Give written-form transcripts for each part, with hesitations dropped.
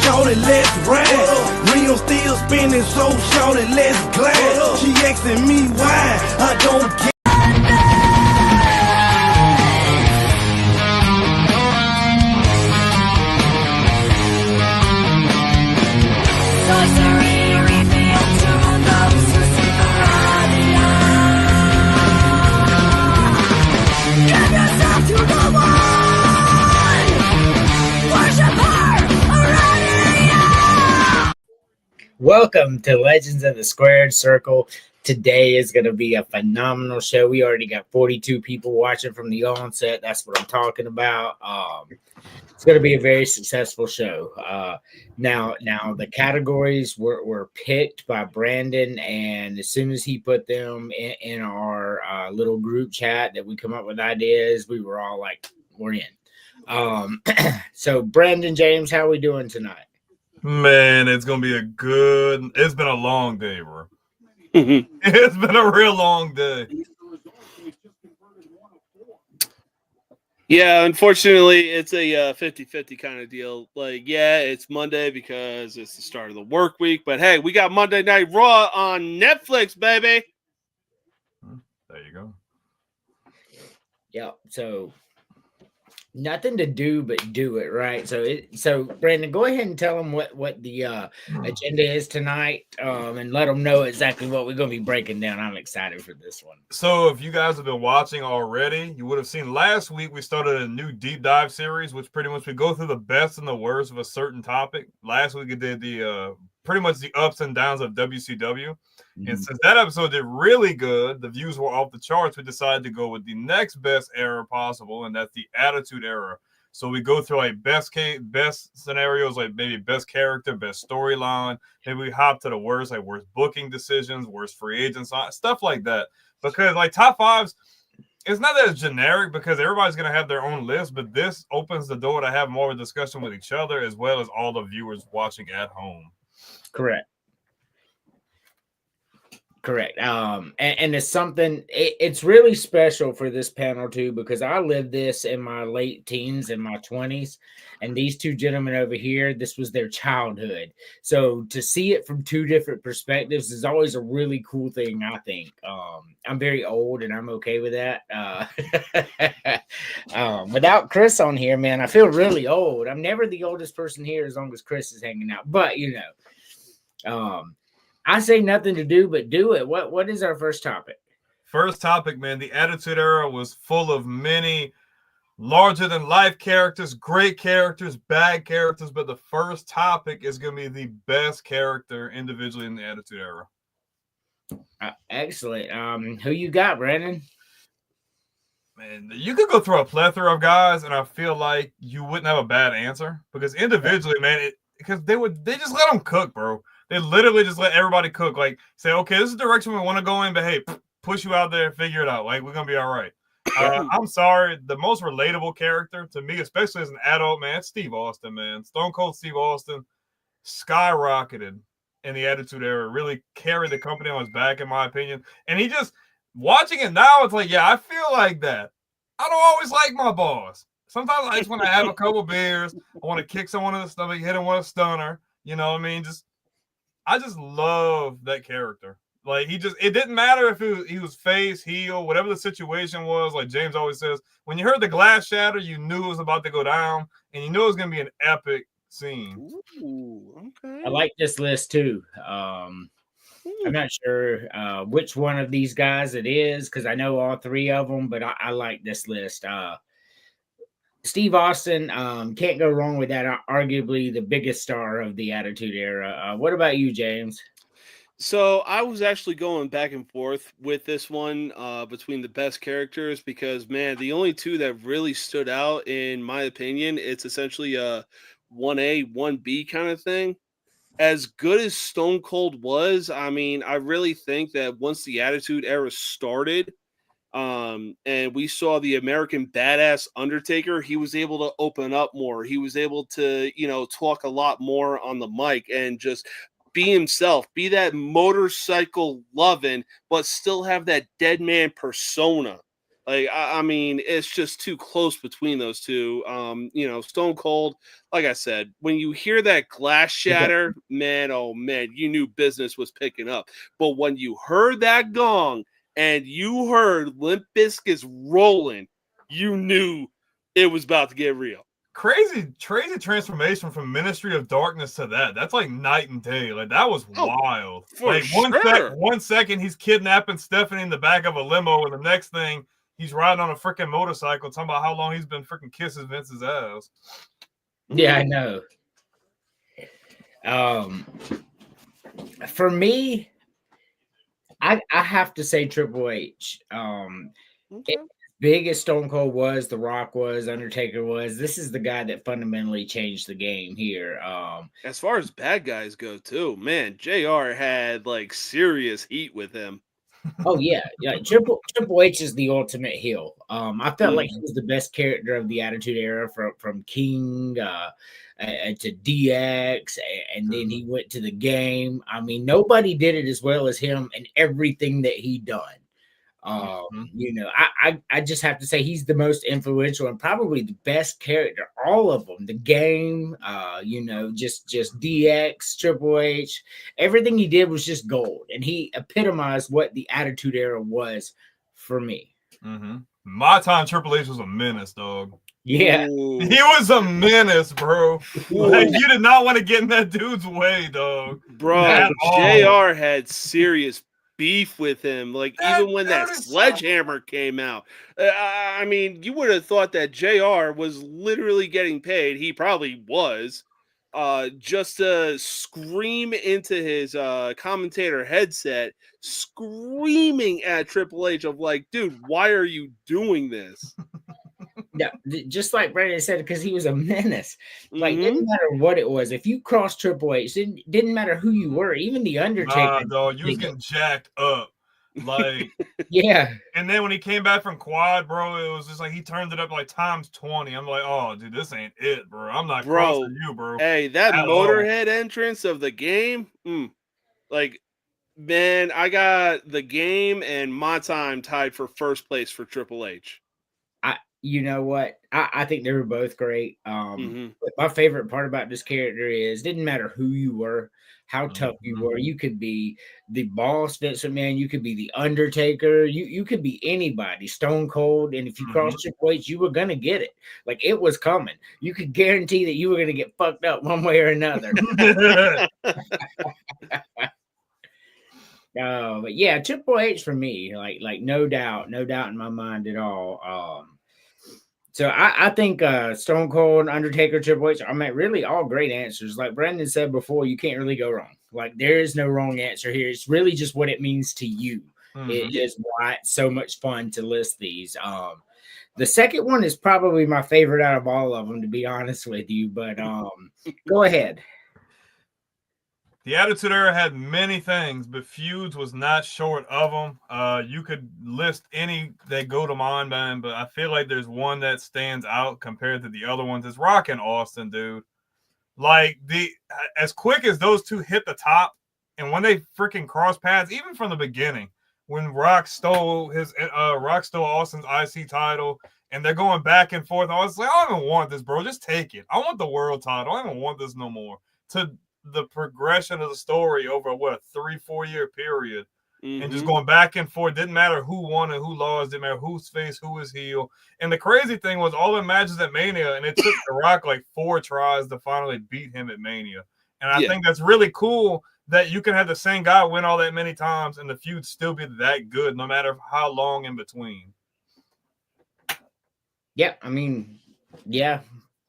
shorty, let's ride. Real still spinning, so shorty, let's glide. She asking me why, I don't get. Welcome to Legends of the Squared Circle. Today is going to be a phenomenal show. We already got 42 people watching from the onset. That's what I'm talking about. It's going to be a very successful show. Now the categories were picked by Brandon, and as soon as he put them in our little group chat that we come up with ideas, we were all like, we're in. So Brandon, James, how are we doing tonight? Man, it's going to be it's been a long day, bro. It's been a real long day. Yeah, unfortunately, it's a 50-50 kind of deal. Like, yeah, it's Monday because it's the start of the work week. But, hey, we got Monday Night Raw on Netflix, baby. There you go. Yeah, so nothing to do but do it, right? So Brandon, go ahead and tell them what the agenda is tonight, and let them know exactly what we're going to be breaking down. I'm excited for this one. So if you guys have been watching already, you would have seen last week we started a new deep dive series, which pretty much we go through the best and the worst of a certain topic. Last week we did the pretty much the ups and downs of WCW. Mm-hmm. And since that episode did really good, the views were off the charts, we decided to go with the next best era possible, and that's the Attitude Era. So we go through like best scenarios, like maybe best character, best storyline. Maybe we hop to the worst, like worst booking decisions, worst free agents, stuff like that. Because like top fives, it's not that it's generic because everybody's going to have their own list, but this opens the door to have more of a discussion with each other as well as all the viewers watching at home. Correct. And it's something, it's really special for this panel too, because I lived this in my late teens and my 20s, and these two gentlemen over here, this was their childhood. So to see it from two different perspectives is always a really cool thing, I think. I'm very old and I'm okay with that. Without Chris on here, man, I feel really old. I'm never the oldest person here as long as Chris is hanging out, but you know, I say nothing to do but do it. What is our first topic? First topic, man. The Attitude Era was full of many larger-than-life characters, great characters, bad characters, but the first topic is going to be the best character individually in the Attitude Era. Excellent. Who you got, Brandon? Man, you could go through a plethora of guys, and I feel like you wouldn't have a bad answer because individually, man, because they just let them cook, bro. They literally just let everybody cook. Like, say, okay, this is the direction we want to go in, but hey, push you out there, figure it out. Like, we're going to be all right. I'm sorry. The most relatable character to me, especially as an adult, man, it's Steve Austin, man. Stone Cold Steve Austin skyrocketed in the Attitude Era, really carried the company on his back, in my opinion. And he just, watching it now, it's like, yeah, I feel like that. I don't always like my boss. Sometimes I just want to have a couple beers. I want to kick someone in the stomach, hit him with a stunner. You know what I mean? I just love that character. Like, it didn't matter if he was face, heel, whatever the situation was. Like James always says, when you heard the glass shatter, you knew it was about to go down, and you knew it was going to be an epic scene. Ooh, okay. I like this list too. I'm not sure which one of these guys it is because I know all three of them, but I like this list. Steve Austin, can't go wrong with that. Arguably the biggest star of the Attitude Era. What about you, James? So I was actually going back and forth with this one between the best characters because, man, the only two that really stood out, in my opinion, it's essentially a 1A, 1B kind of thing. As good as Stone Cold was, I mean, I really think that once the Attitude Era started, and we saw the American Badass Undertaker, he was able to open up more. He was able to, talk a lot more on the mic and just be himself, be that motorcycle loving, but still have that dead man persona. Like, I mean, it's just too close between those two. Stone Cold, like I said, when you hear that glass shatter, man, oh man, you knew business was picking up. But when you heard that gong and you heard Limp Bizkit's rolling, you knew it was about to get real. Crazy transformation from Ministry of Darkness to that. That's like night and day. Like, that was wild. For Like, sure. 1 second he's kidnapping Stephanie in the back of a limo, and the next thing he's riding on a freaking motorcycle talking about how long he's been freaking kissing Vince's ass. Yeah, I know. For me, I have to say Triple H. Okay. Big as Stone Cold was, The Rock was, Undertaker was, this is the guy that fundamentally changed the game here. As far as bad guys go, too, man, JR had like serious heat with him. Oh yeah. Triple H is the ultimate heel. I felt like he was the best character of the Attitude Era from King to DX, and then he went to the Game. I mean, nobody did it as well as him and everything that he done. I just have to say he's the most influential and probably the best character. All of them, the Game, just DX, Triple H, everything he did was just gold, and he epitomized what the Attitude Era was for me. My time, Triple H was a menace, dog. Yeah, Ooh. He was a menace, bro. Like, you did not want to get in that dude's way, dog. Bro, JR had serious beef with him, like even when that sledgehammer came out. I mean, you would have thought that JR was literally getting paid. He probably was, just to scream into his commentator headset, screaming at Triple H of like, dude, why are you doing this? Yeah, just like Brandon said, because he was a menace. Like, it didn't matter what it was. If you crossed Triple H, it didn't matter who you were. Even the Undertaker. Dog, you was getting jacked up. Like, yeah. And then when he came back from quad, bro, it was just like he turned it up like times 20. I'm like, oh, dude, this ain't it, bro. I'm not crossing you, bro. Hey, that Motorhead entrance of the Game, like, man, I got the Game and my time tied for first place for Triple H. You know what? I think they were both great. But my favorite part about this character is didn't matter who you were, how tough you were. You could be the boss, Vince McMahon. You could be the Undertaker. You could be anybody, Stone Cold. And if you crossed Triple H, you were gonna get it. Like, it was coming. You could guarantee that you were gonna get fucked up one way or another. But yeah, Triple H for me, like no doubt in my mind at all. So I think Stone Cold, Undertaker, Triple H, I mean, really all great answers. Like Brendan said before, you can't really go wrong. Like, there is no wrong answer here. It's really just what it means to you. It is why it's so much fun to list these. The second one is probably my favorite out of all of them, to be honest with you. But go ahead. The Attitude Era had many things, but feuds was not short of them. You could list any that go to mind, man, but I feel like there's one that stands out compared to the other ones. It's Rock and Austin, dude. Like, as quick as those two hit the top, and when they freaking cross paths, even from the beginning, when Rock stole Austin's IC title, and they're going back and forth, I was like, I don't even want this, bro. Just take it. I want the world title. I don't even want this no more. To the progression of the story over a 3-4 year period, and just going back and forth. Didn't matter who won and who lost. Didn't matter who's face, who was heel. And the crazy thing was all the matches at Mania, and it took The Rock like 4 tries to finally beat him at Mania. And I think that's really cool that you can have the same guy win all that many times and the feud still be that good, no matter how long in between. Yeah, I mean, yeah.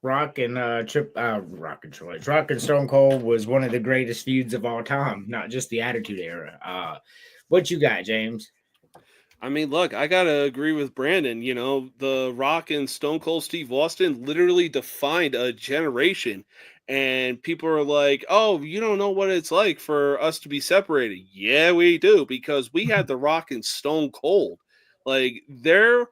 Rock and Stone Cold was one of the greatest feuds of all time, not just the Attitude Era. What you got, James? I mean, look, I gotta agree with Brandon. You know, the Rock and Stone Cold Steve Austin literally defined a generation. And people are like, oh, you don't know what it's like for us to be separated. Yeah, we do, because we had the Rock and Stone Cold. Like, their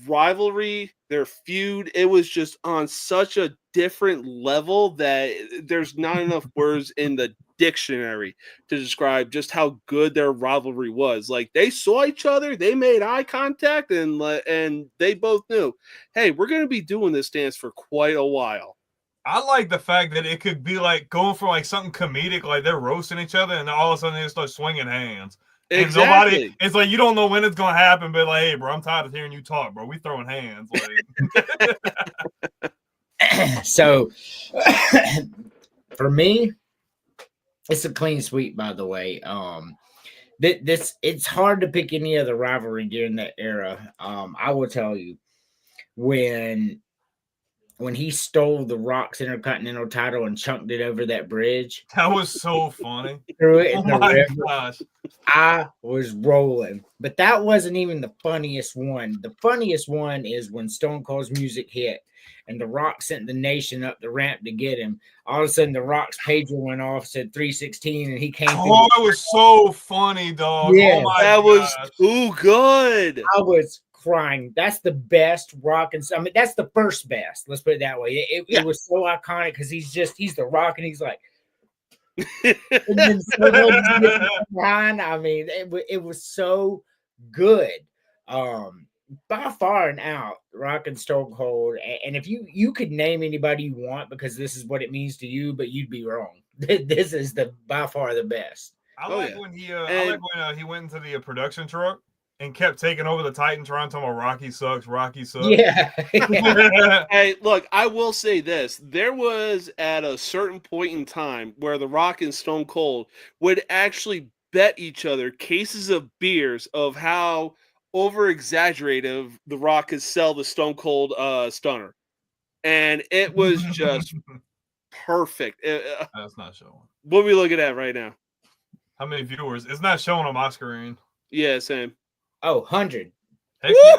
rivalry, their feud, it was just on such a different level that there's not enough words in the dictionary to describe just how good their rivalry was. Like they saw each other, they made eye contact, and they both knew, hey, we're going to be doing this dance for quite a while. I like the fact that it could be like going for like something comedic, like they're roasting each other, and all of a sudden they start swinging hands. Exactly. And nobody, it's like you don't know when it's gonna happen, but like, hey, bro, I'm tired of hearing you talk, bro. We throwing hands. Like. So, for me, it's a clean sweep. By the way, this it's hard to pick any other rivalry during that era. I will tell you when he stole the Rock's Intercontinental title and chunked it over that bridge. That was so funny. Threw it in the river. Gosh. I was rolling. But that wasn't even the funniest one. The funniest one is when Stone Cold's music hit and The Rock sent the nation up the ramp to get him. All of a sudden, The Rock's pager went off, said 316, and he came through. Oh, it was so funny, dog. Yeah, that was too good. I was crying. That's the best Rock and I mean, that's the first best. Let's put it that way. It was so iconic because he's the Rock, and he's like, and then behind. I mean, it was so good. By far and out, Rock and Stone Cold. And if you could name anybody you want because this is what it means to you, but you'd be wrong. This is by far the best. I like when he went into the production truck and kept taking over the Titantron, talking about Rocky sucks. Yeah. Hey, look, I will say this. There was at a certain point in time where The Rock and Stone Cold would actually bet each other cases of beers of how over-exaggerative The Rock could sell the Stone Cold stunner. And it was just perfect. That's not showing. What are we looking at right now? How many viewers? It's not showing on my screen. Yeah, same. Oh, 100. Heck yeah.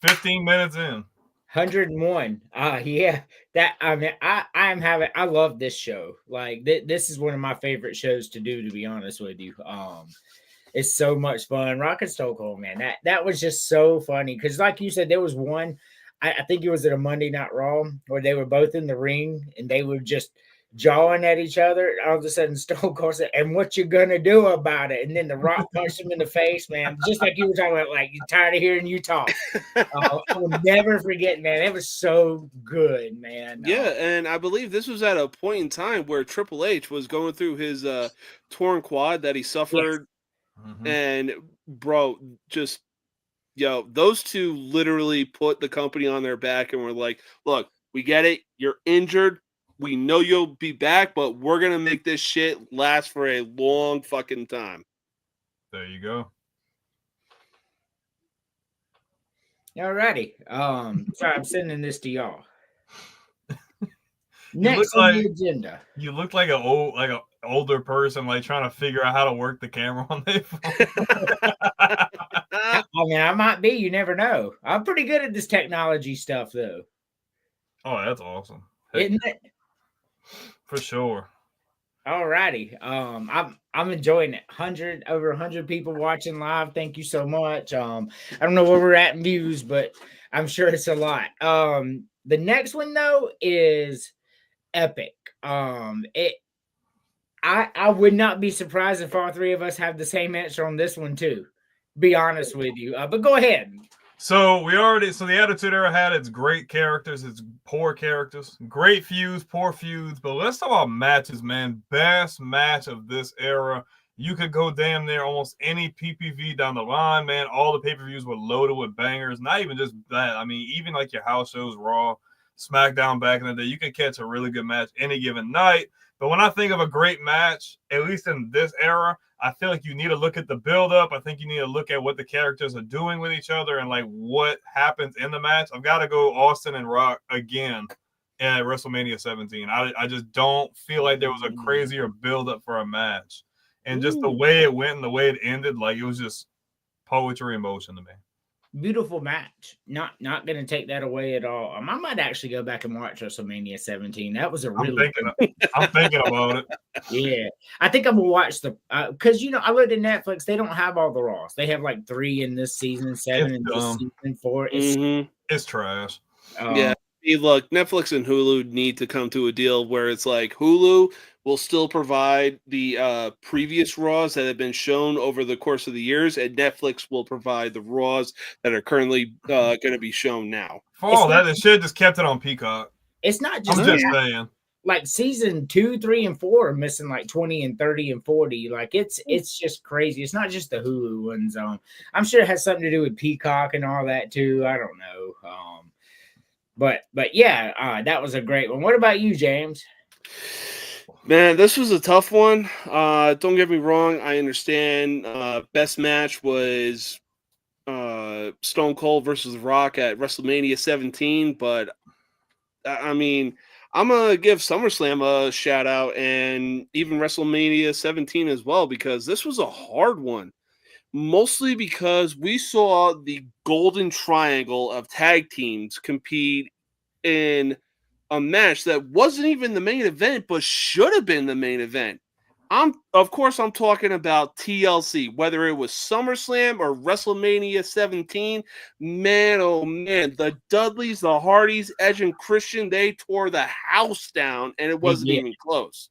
15 minutes in. 101. Yeah. That I mean, I love this show. Like this is one of my favorite shows to do, to be honest with you. It's so much fun. Rock and Stone Cold, man. That was just so funny. Because like you said, there was one, I think it was at a Monday Night Raw where they were both in the ring and they were just jawing at each other. All of a sudden, Stone Cold said, "And what you gonna do about it?" And then The Rock punched him in the face, man. Just like you were talking about, like, you're tired of hearing you talk. I will never forget, man. It was so good, man. Yeah, and I believe this was at a point in time where Triple H was going through his torn quad that he suffered. Yes. Mm-hmm. And, bro, just, those two literally put the company on their back and were like, look, we get it. You're injured. We know you'll be back, but we're going to make this shit last for a long fucking time. There you go. Alrighty. Sorry, I'm sending this to y'all. Next on the agenda. You look like an older person, like trying to figure out how to work the camera on their phone. I mean, I might be. You never know. I'm pretty good at this technology stuff, though. Oh, that's awesome. Isn't it? For sure. Alrighty. I'm enjoying it. Over 100 people watching live. Thank you so much. I don't know where we're at in views, but I'm sure it's a lot. The next one though is epic. I would not be surprised if all three of us have the same answer on this one too. Be honest with you. But go ahead. So the Attitude Era had its great characters, its poor characters, great feuds, poor feuds. But let's talk about matches, man. Best match of this era. You could go damn near almost any PPV down the line, man. All the pay-per-views were loaded with bangers. Not even just that. I mean, even like your house shows, Raw, SmackDown back in the day, you could catch a really good match any given night. But when I think of a great match, at least in this era, I feel like you need to look at the build-up. I think you need to look at what the characters are doing with each other and like what happens in the match. I've got to go Austin and Rock again at WrestleMania 17. I just don't feel like there was a crazier build-up for a match. And just the way it went and the way it ended, like it was just poetry in motion to me. beautiful match. Not going to take that away at all. I might actually go back and watch WrestleMania 17. That was a really I'm thinking about it. Yeah, I think I'm gonna watch the because I looked at Netflix. They don't have all the Raws. They have like 3 in this season, 7 in this season, 4. It's trash. Yeah. Hey, look, Netflix and Hulu need to come to a deal where it's like Hulu will still provide the previous Raws that have been shown over the course of the years, and Netflix will provide the Raws that are currently going to be shown now. For all that, they should have just kept it on Peacock. It's not just I'm just saying. Like season 2, 3, and 4 are missing like 20 and 30 and 40. Like it's just crazy. It's not just the Hulu ones. I'm sure it has something to do with Peacock and all that too. I don't know. But yeah, that was a great one. What about you, James? Man, this was a tough one. Don't get me wrong. I understand. Best match was Stone Cold versus The Rock at WrestleMania 17. But I mean, I'm going to give SummerSlam a shout out and even WrestleMania 17 as well, because this was a hard one. Mostly because we saw the golden triangle of tag teams compete in a match that wasn't even the main event, but should have been the main event. Of course, I'm talking about TLC, whether it was SummerSlam or WrestleMania 17. Man, oh man, the Dudleys, the Hardys, Edge and Christian, they tore the house down, and it wasn't even close.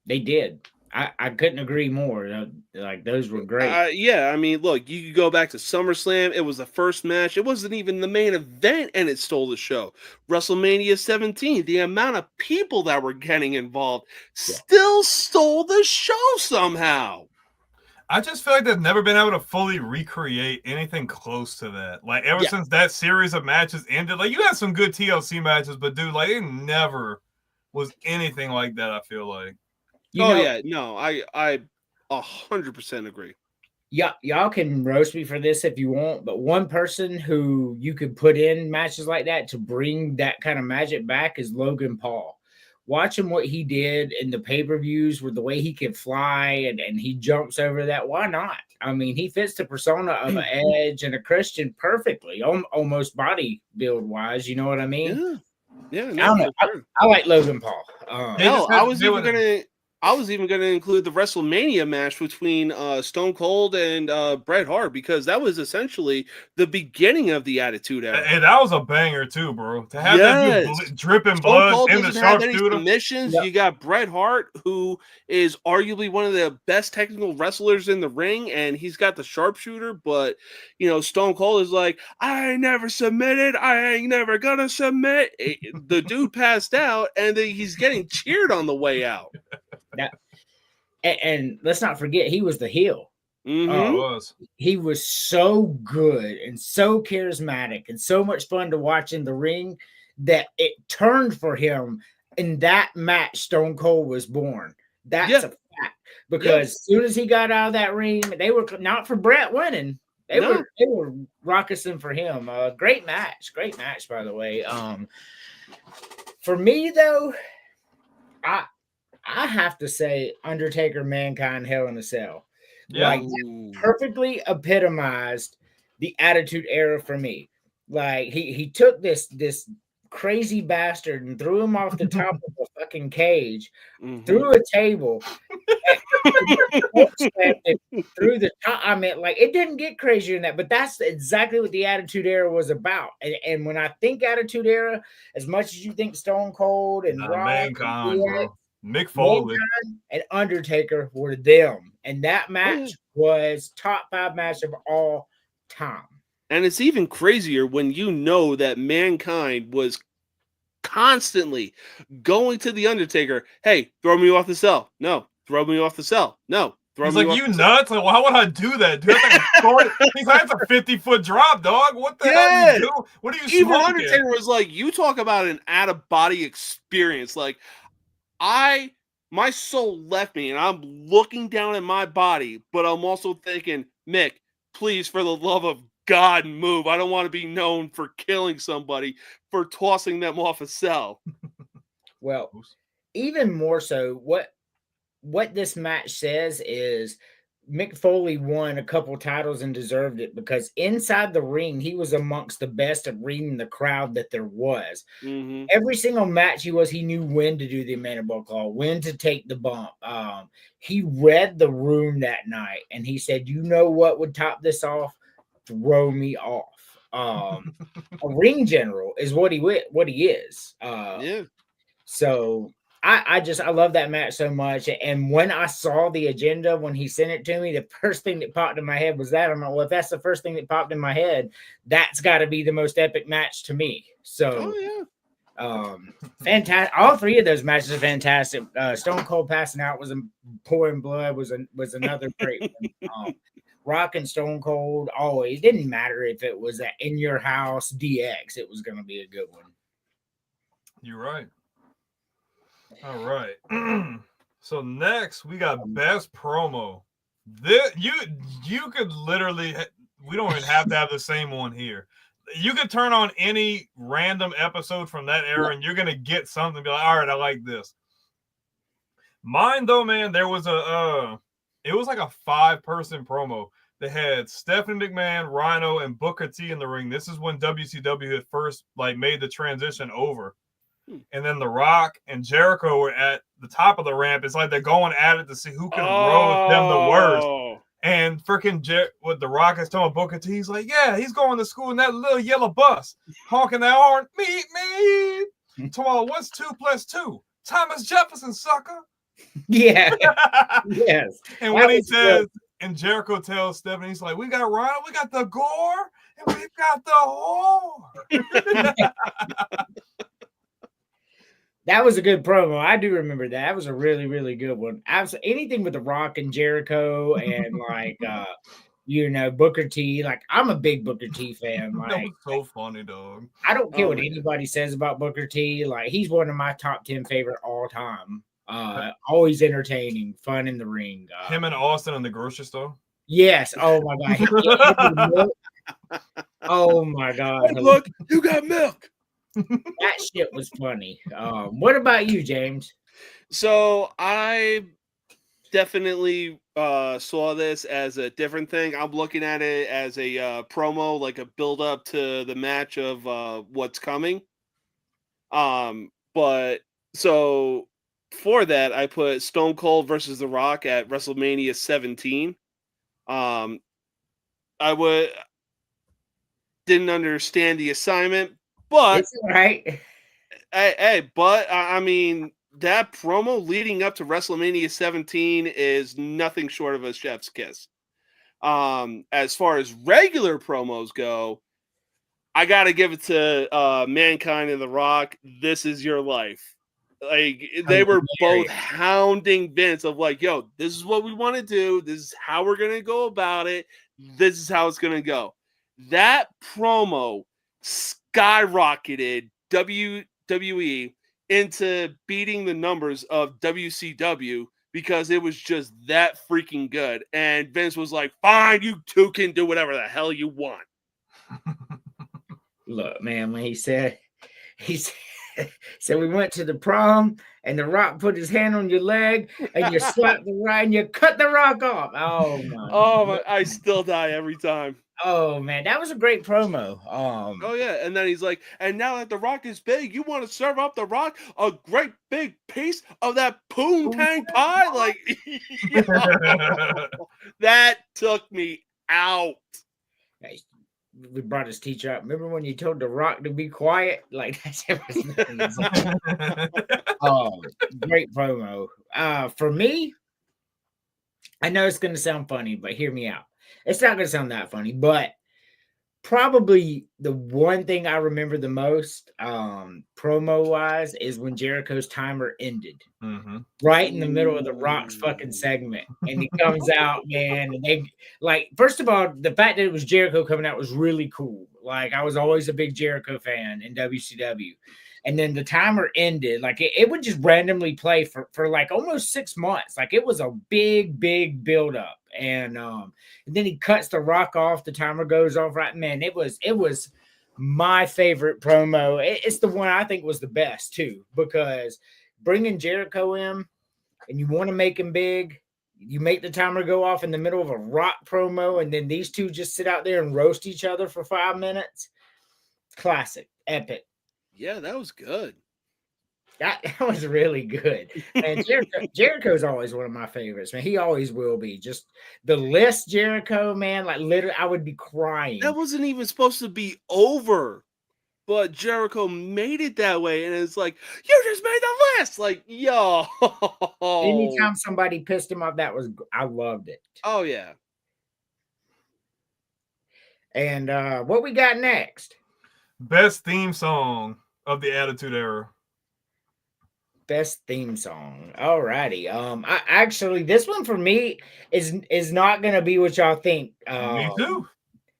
They did. I couldn't agree more. Like those were great. Yeah, I mean, look, you could go back to SummerSlam. It was the first match. It wasn't even the main event, and it stole the show. WrestleMania 17, the amount of people that were getting involved still stole the show somehow. I just feel like they've never been able to fully recreate anything close to that. Like ever since that series of matches ended, like you had some good TLC matches, but dude, like it never was anything like that. I feel like. I 100% agree. Yeah, y'all can roast me for this if you want, but one person who you could put in matches like that to bring that kind of magic back is Logan Paul. Watching what he did in the pay-per-views with the way he can fly and he jumps over that. Why not? I mean, he fits the persona of an Edge and a Christian perfectly, almost body build wise. You know what I mean? Yeah. No, I like Logan Paul. I was even going to include the WrestleMania match between Stone Cold and Bret Hart, because that was essentially the beginning of the Attitude Era. And that was a banger too, bro. To have that dripping blood in the sharpshooter. Submissions. You got Bret Hart, who is arguably one of the best technical wrestlers in the ring, and he's got the sharpshooter. But Stone Cold is like, I ain't never submitted. I ain't never gonna submit. The dude passed out, and he's getting cheered on the way out. And let's not forget, he was the heel. He was so good and so charismatic and so much fun to watch in the ring that it turned for him in that match. Stone Cold was born. That's a fact, because as soon as he got out of that ring, they were not for Bret winning. They were rocking for him. Great match, by the way. For me though, I have to say Undertaker, Mankind, Hell in a Cell. Like perfectly epitomized the Attitude Era for me. Like he took this crazy bastard and threw him off the top of a fucking cage, through a table, through the top. I mean, like it didn't get crazier than that, but that's exactly what the Attitude Era was about. And when I think Attitude Era, as much as you think Stone Cold and Rock, Mankind, bro. Mick Foley and Undertaker were them, and that match was top 5 match of all time. And it's even crazier when you know that Mankind was constantly going to the Undertaker. Hey, throw me off the cell. No, throw me off the cell. No, throw He's me like, off you nuts? Like, why would I do that? Dude, that's a 50-foot drop, dog. What the hell you do? What are you Even smoking? Undertaker was like, you talk about an out-of-body experience. Like, my soul left me, and I'm looking down at my body, but I'm also thinking, Mick, please, for the love of God, move. I don't want to be known for killing somebody, for tossing them off a cell. Well, even more so, what this match says is Mick Foley won a couple titles and deserved it because inside the ring, he was amongst the best at reading the crowd that there was. Mm-hmm. Every single match he knew when to do the mandible claw, when to take the bump. He read the room that night and he said, you know what would top this off? Throw me off. A ring general is what he is. Yeah. So I love that match so much. And when I saw the agenda, when he sent it to me, the first thing that popped in my head was that. I'm like, well, if that's the first thing that popped in my head, that's got to be the most epic match to me. So, fantastic. All three of those matches are fantastic. Stone Cold passing out was pouring blood was another great one. Rock and Stone Cold always didn't matter if it was that In Your House DX. It was going to be a good one. You're right. All right. So next we got best promo. You could literally, we don't even have to have the same one here. You could turn on any random episode from that era and you're gonna get something. Be like, all right, I like this. Mine though, man, there was it was like a 5-person promo that had Stephanie McMahon, Rhino, and Booker T in the ring. This is when WCW had first made the transition over. And then The Rock and Jericho were at the top of the ramp. It's like they're going at it to see who can roast them the worst. And freaking what The Rock is telling Booker T, he's like, yeah, he's going to school in that little yellow bus, honking that horn, meet me. Tomorrow, what's 2 + 2? Thomas Jefferson, sucker. Yeah. Yes. And when he says, and Jericho tells Stephanie, he's like, we got Rhino, we got the gore, and we've got the whore. That was a good promo. I do remember that. That was a really, really good one. Anything with The Rock and Jericho and Booker T. Like, I'm a big Booker T fan. Like, that was so funny, dog. I don't care what anybody says about Booker T. Like, he's one of my top 10 favorite all time. Always entertaining, fun in the ring. Him and Austin in the grocery store. Yes. Oh my God. Oh my God. Hey, look, you got milk. That shit was funny. What about you, James? So I definitely saw this as a different thing. I'm looking at it as a promo, like a build up to the match of what's coming. But so for that, I put Stone Cold versus The Rock at WrestleMania 17. I didn't understand the assignment, but it's right. I mean, that promo leading up to WrestleMania 17 is nothing short of a chef's kiss. As far as regular promos go, I got to give it to Mankind and The Rock. This is your life. Like, they were both hounding Vince of like, yo, this is what we want to do. This is how we're going to go about it. This is how it's going to go. That promo skyrocketed WWE into beating the numbers of WCW because it was just that freaking good. And Vince was like, fine, you two can do whatever the hell you want. Look, man, when he said so we went to the prom and The Rock put his hand on your leg and you slapped the right and you cut The Rock off. Oh my! Oh, I still die every time. Oh man, that was a great promo. Oh yeah, and then he's like, and now that The Rock is big, you want to serve up The Rock a great big piece of that poontang pie? Like, that took me out. We brought his teacher up. Remember when you told The Rock to be quiet? Like, that shit was great promo. For me, I know it's going to sound funny, but hear me out. It's not going to sound that funny, but probably the one thing I remember the most promo-wise is when Jericho's timer ended. Mm-hmm. Right in the middle of The Rock's fucking segment. And he comes out, man. And they, like, first of all, the fact that it was Jericho coming out was really cool. Like, I was always a big Jericho fan in WCW. And then the timer ended. Like, it would just randomly play for like almost 6 months. Like, it was a big, big buildup. And then he cuts The Rock off. The timer goes off. Right, man, it was my favorite promo. It's the one I think was the best, too, because bringing Jericho in and you want to make him big, You make the timer go off in the middle of a Rock promo, and then these two just sit out there and roast each other for 5 minutes. Classic, epic. Yeah, that was good. That was really good. And Jericho's always one of my favorites, man. He always will be. Just the list, Jericho, man. Like literally, I would be crying. That wasn't even supposed to be over, but Jericho made it that way, and it's like, you just made the list. Like, yo. Anytime somebody pissed him off, I loved it. Oh yeah. And what we got next? Best theme song of the Attitude Era. Best theme song. All righty. I actually, this one for me is not gonna be what y'all think. Me too.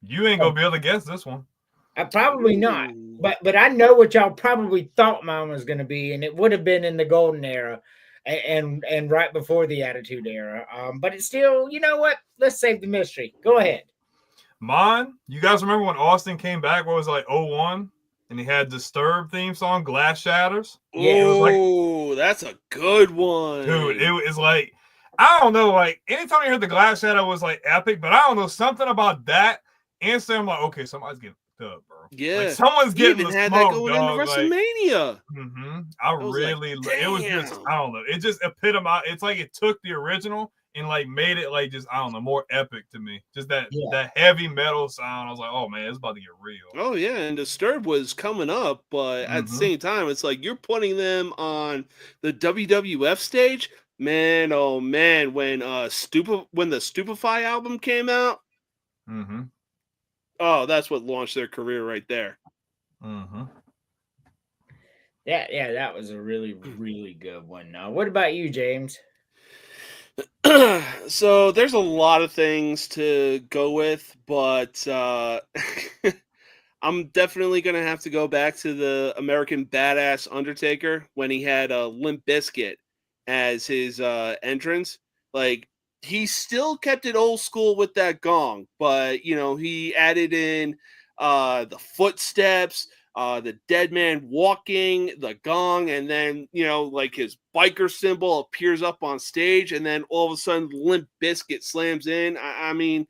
You ain't gonna be able to guess this one. Probably not. But I know what y'all probably thought mine was gonna be, and it would have been in the golden era and right before the Attitude Era. But it's still, you know what? Let's save the mystery. Go ahead. Mine, you guys remember when Austin came back? What was it, like 01? And he had Disturbed theme song, Glass Shatters. Yeah, it was Oh, that's a good one. Dude, it was like, I don't know, like anytime you heard the Glass Shadow was like epic, but I don't know, something about that. Instantly, I'm like, okay, somebody's getting up, bro. Yeah. Like, someone's He getting even the had smoke, that going dog. into Like, WrestleMania. I was like, really, it was just, damn. I don't know. It just epitomized. It's like it took the original and like made it like just, I don't know, more epic to me. Just that heavy metal sound. I was like, oh man, it's about to get real. Oh yeah, and Disturbed was coming up, but at the same time, it's like you're putting them on the WWF stage. Man, oh man, when the Stupefy album came out, oh, that's what launched their career right there. Yeah, that was a really, really good one. What about you, James? So there's a lot of things to go with, but I'm definitely gonna have to go back to the American Badass Undertaker when he had Limp Bizkit as his entrance. Like, he still kept it old school with that gong, but he added in the footsteps, the dead man walking, the gong, and then like his biker symbol appears up on stage, and then all of a sudden Limp Bizkit slams in. I mean,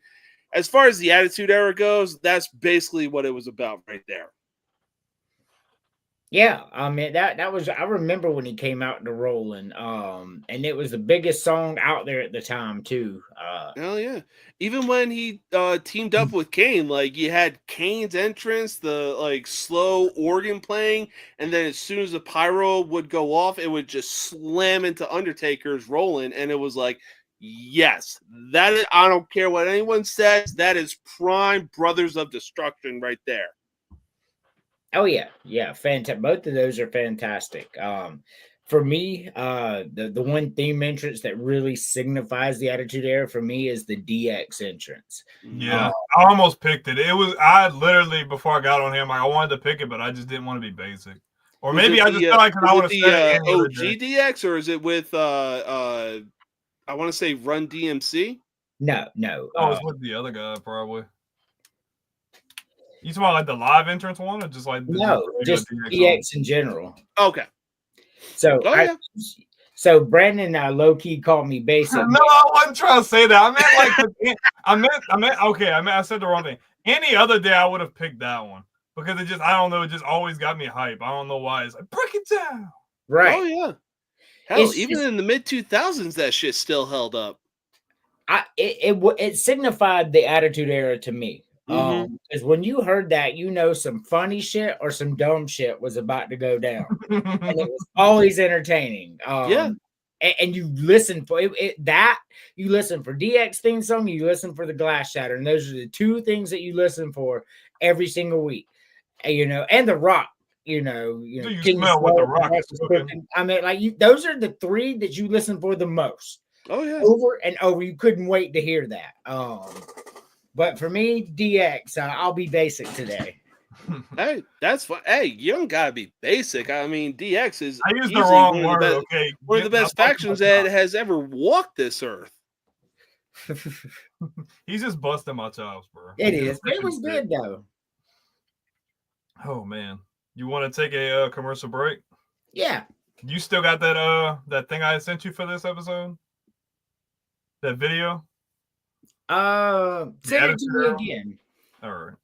as far as the Attitude Era goes, that's basically what it was about right there. Yeah, I mean that was, I remember when he came out to Rolling, and it was the biggest song out there at the time too. Hell yeah! Even when he teamed up with Kane, like you had Kane's entrance, the like slow organ playing, and then as soon as the pyro would go off, it would just slam into Undertaker's Rolling, and it was like, yes, that is, I don't care what anyone says, that is prime Brothers of Destruction right there. Oh yeah, fantastic. Both of those are fantastic. For me, the one theme entrance that really signifies the Attitude Era for me is the DX entrance. Yeah, I almost picked it. I literally, before I got on him, I wanted to pick it, but I just didn't want to be basic. Or maybe I just felt like I would have said it OG DX, or is it with I want to say Run DMC? No. Oh, it's with the other guy probably. You talking about like the live entrance one, or just like just DX in general? Okay. So so Brandon low key called me basic. No, I wasn't trying to say that. I meant I said the wrong thing. Any other day I would have picked that one because it just, I don't know, it just always got me hype. I don't know why. It's like, break it down. Right. Oh yeah. Hell, even in the mid 2000s, that shit still held up. It signified the Attitude Era to me. Because when you heard that, some funny shit or some dumb shit was about to go down, and it was always entertaining. And you listen for you listen for DX theme song, you listen for the Glass Shatter, and those are the two things that you listen for every single week. And the Rock. You smell what the Rock is cooking. I mean, those are the three that you listen for the most. Oh yeah, over and over. You couldn't wait to hear that. But for me, DX, I'll be basic today. Hey, that's fine. Hey, you don't gotta be basic. I mean, DX is. I used the wrong word. Okay, one of the best factions that has ever walked this earth. He's just busting my chops, bro. It is. It was good though. Oh man, you want to take a commercial break? Yeah. You still got that thing I sent you for this episode? That video? Send it to me again. All right.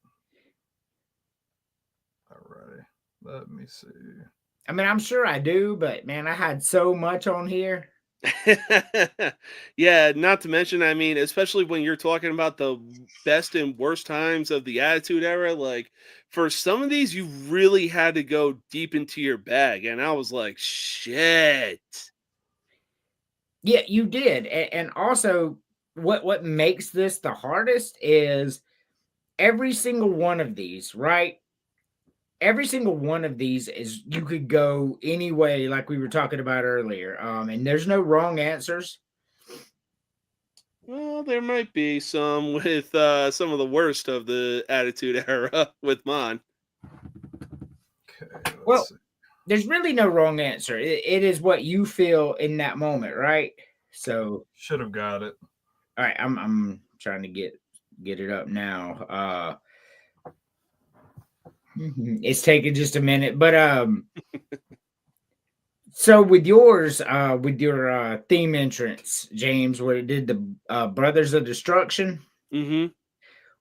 Let me see. I mean, I'm sure I do, but man, I had so much on here. Yeah, not to mention, I mean, especially when you're talking about the best and worst times of the Attitude Era, like for some of these, you really had to go deep into your bag. And I was like, shit. Yeah, you did. And also, what makes this the hardest is every single one of these, right? Every single one of these is you could go any way, like we were talking about earlier. And there's no wrong answers. Well, there might be some with some of the worst of the Attitude Era with mine. Okay. Well, there's really no wrong answer. It is what you feel in that moment, right? So should have got it. All right, I'm trying to get it up now. It's taking just a minute, but so with yours, with your theme entrance, James, where it did the Brothers of Destruction. Mm-hmm.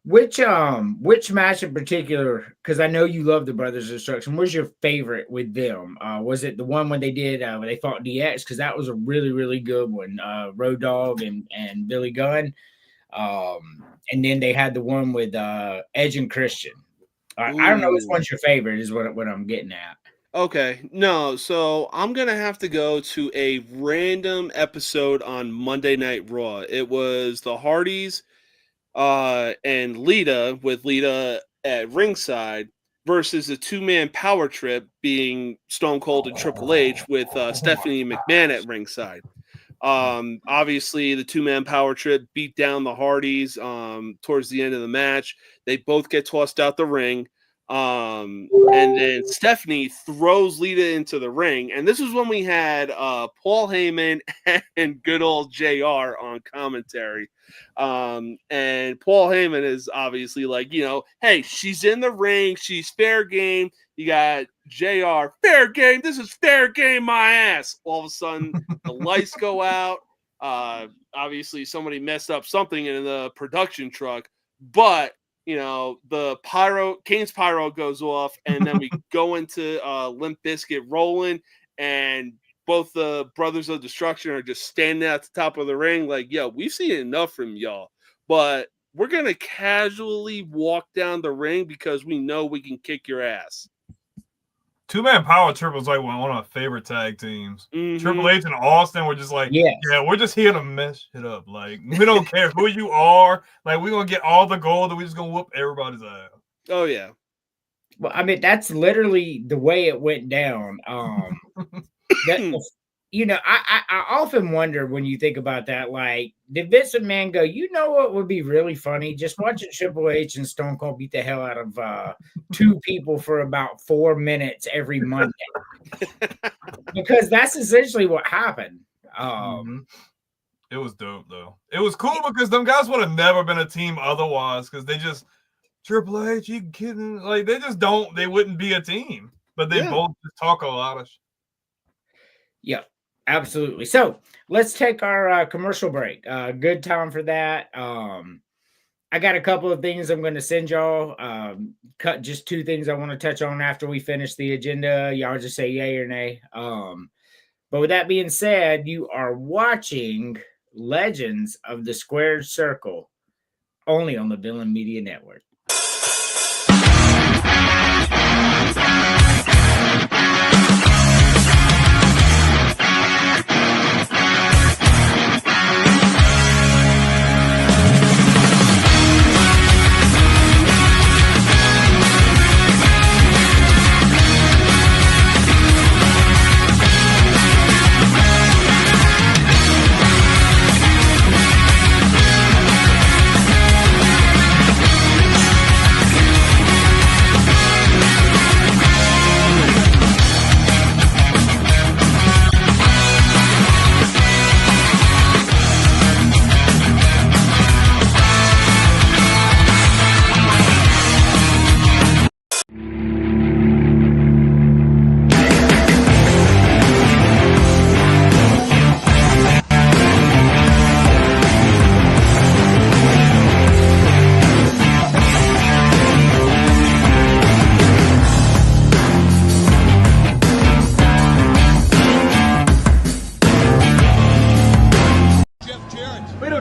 Which match in particular? Because I know you love the Brothers of Destruction. What's your favorite with them? Was it the one when they did when they fought DX? Because that was a really, really good one. Road Dogg and Billy Gunn. And then they had the one with Edge and Christian. I don't know which one's your favorite. Is what I'm getting at. Okay, no. So I'm gonna have to go to a random episode on Monday Night Raw. It was the Hardys. And Lita with Lita at ringside versus a 2-man power trip being Stone Cold and Triple H with Stephanie McMahon at ringside. Obviously the 2-man power trip beat down the Hardys towards the end of the match. They both get tossed out the ring. And then Stephanie throws Lita into the ring. And this was when we had Paul Heyman and good old JR on commentary. And Paul Heyman is obviously like, hey, she's in the ring. She's fair game. You got JR, fair game. This is fair game, my ass. All of a sudden, the lights go out. Obviously, somebody messed up something in the production truck. But the Kane's pyro goes off, and then we go into Limp Bizkit rolling, and both the Brothers of Destruction are just standing at the top of the ring like, yo, we've seen enough from y'all, but we're going to casually walk down the ring because we know we can kick your ass. 2-man power trip was like one of my favorite tag teams. Mm-hmm. Triple H and Austin were just like, yeah, we're just here to mess it up. Like, we don't care who you are. Like, we're going to get all the gold and we're just going to whoop everybody's ass. Oh, yeah. Well, I mean, that's literally the way it went down. I often wonder when you think about that, like, did Vince McMahon go, what would be really funny? Just watching Triple H and Stone Cold beat the hell out of 2 people for about 4 minutes every Monday. Because that's essentially what happened. It was dope, though. It was cool because them guys would have never been a team otherwise because they just, Triple H, you kidding? Like, they wouldn't be a team. But they both just talk a lot of shit. Yeah, absolutely. So let's take our commercial break. Good time for that. I got a couple of things I'm going to send y'all. Cut just 2 things I want to touch on after we finish the agenda. Y'all just say yay or nay. But with that being said, you are watching Legends of the Squared Circle only on the Villain Media Network.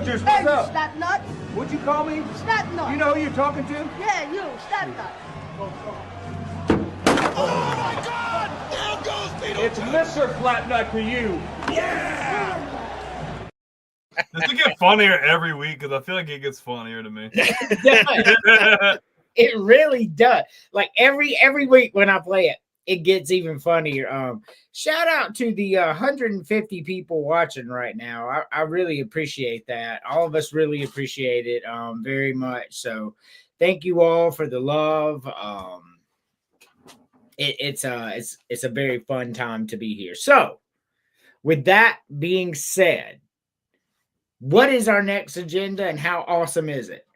Juice, Hey, what's up? snot nut. What'd you call me? Snot nut. You know who you're talking to? Yeah, you, snot nut. It's Mr. Flatnut to you. Does it get funnier every week? Because I feel like it gets funnier to me. It really does. Like every week when I play it, it gets even funnier. Shout out to the 150 people watching right now. I really appreciate that. All of us really appreciate it very much. So thank you all for the love. It's a very fun time to be here. So with that being said, what is our next agenda and how awesome is it?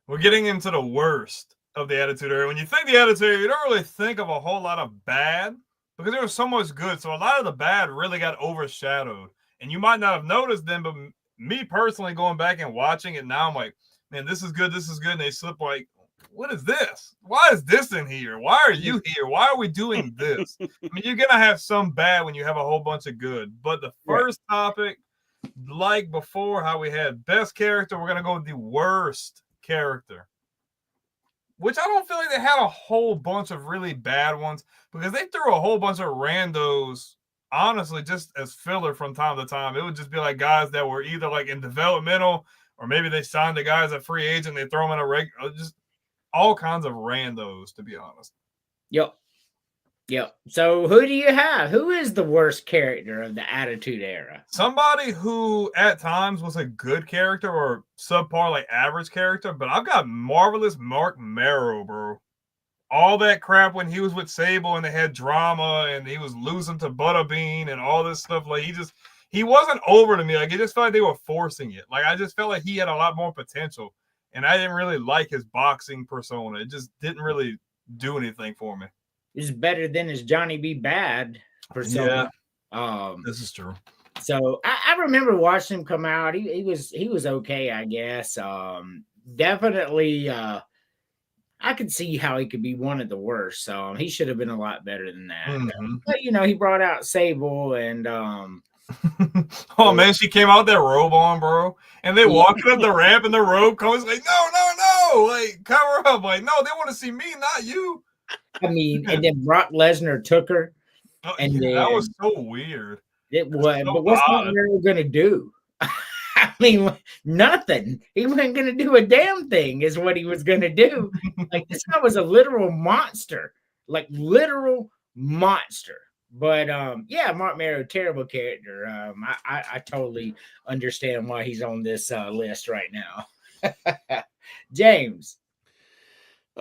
We're getting into the worst of the Attitude Era. When you think the Attitude Era, you don't really think of a whole lot of bad because there was so much good. So a lot of the bad really got overshadowed. And you might not have noticed them, but me personally going back and watching it now, I'm like, man, this is good. This is good. And they slip like, what is this? Why is this in here? Why are you here? Why are we doing this? I mean, you're going to have some bad when you have a whole bunch of good. But the first topic, like before, how we had best character, we're going to go with the worst character, which I don't feel like they had a whole bunch of really bad ones because they threw a whole bunch of randos, honestly, just as filler from time to time. It would just be like guys that were either like in developmental or maybe they signed the guys at free agent, they throw them in a regular, just all kinds of randos, to be honest. Yep. So who do you have? Who is the worst character of the Attitude Era? Somebody who at times was a good character or subpar, like average character, but I've got Marvelous Mark Marrow, bro. All that crap when he was with Sable and they had drama and he was losing to Butterbean and all this stuff. Like he wasn't over to me. Like it just felt like they were forcing it. Like I just felt like he had a lot more potential. And I didn't really like his boxing persona. It just didn't really do anything for me. Is better than his Johnny B. Bad persona. Yeah. This is true. So I remember watching him come out. He was okay, I guess. Definitely I could see how he could be one of the worst. So he should have been a lot better than that. Mm-hmm. But he brought out Sable and oh man, she came out with that robe on, bro. And they walking up the ramp and the robe comes like, no, like cover up. Like, no, they want to see me, not you. I mean, and then Brock Lesnar took her. And yeah, then, that was so weird. It was, so but what's Mark Marrow gonna do? I mean, nothing. He wasn't gonna do a damn thing, is what he was gonna do. Like this guy was a literal monster, like literal monster. But yeah, Mark Marrow, terrible character. I totally understand why he's on this list right now. James.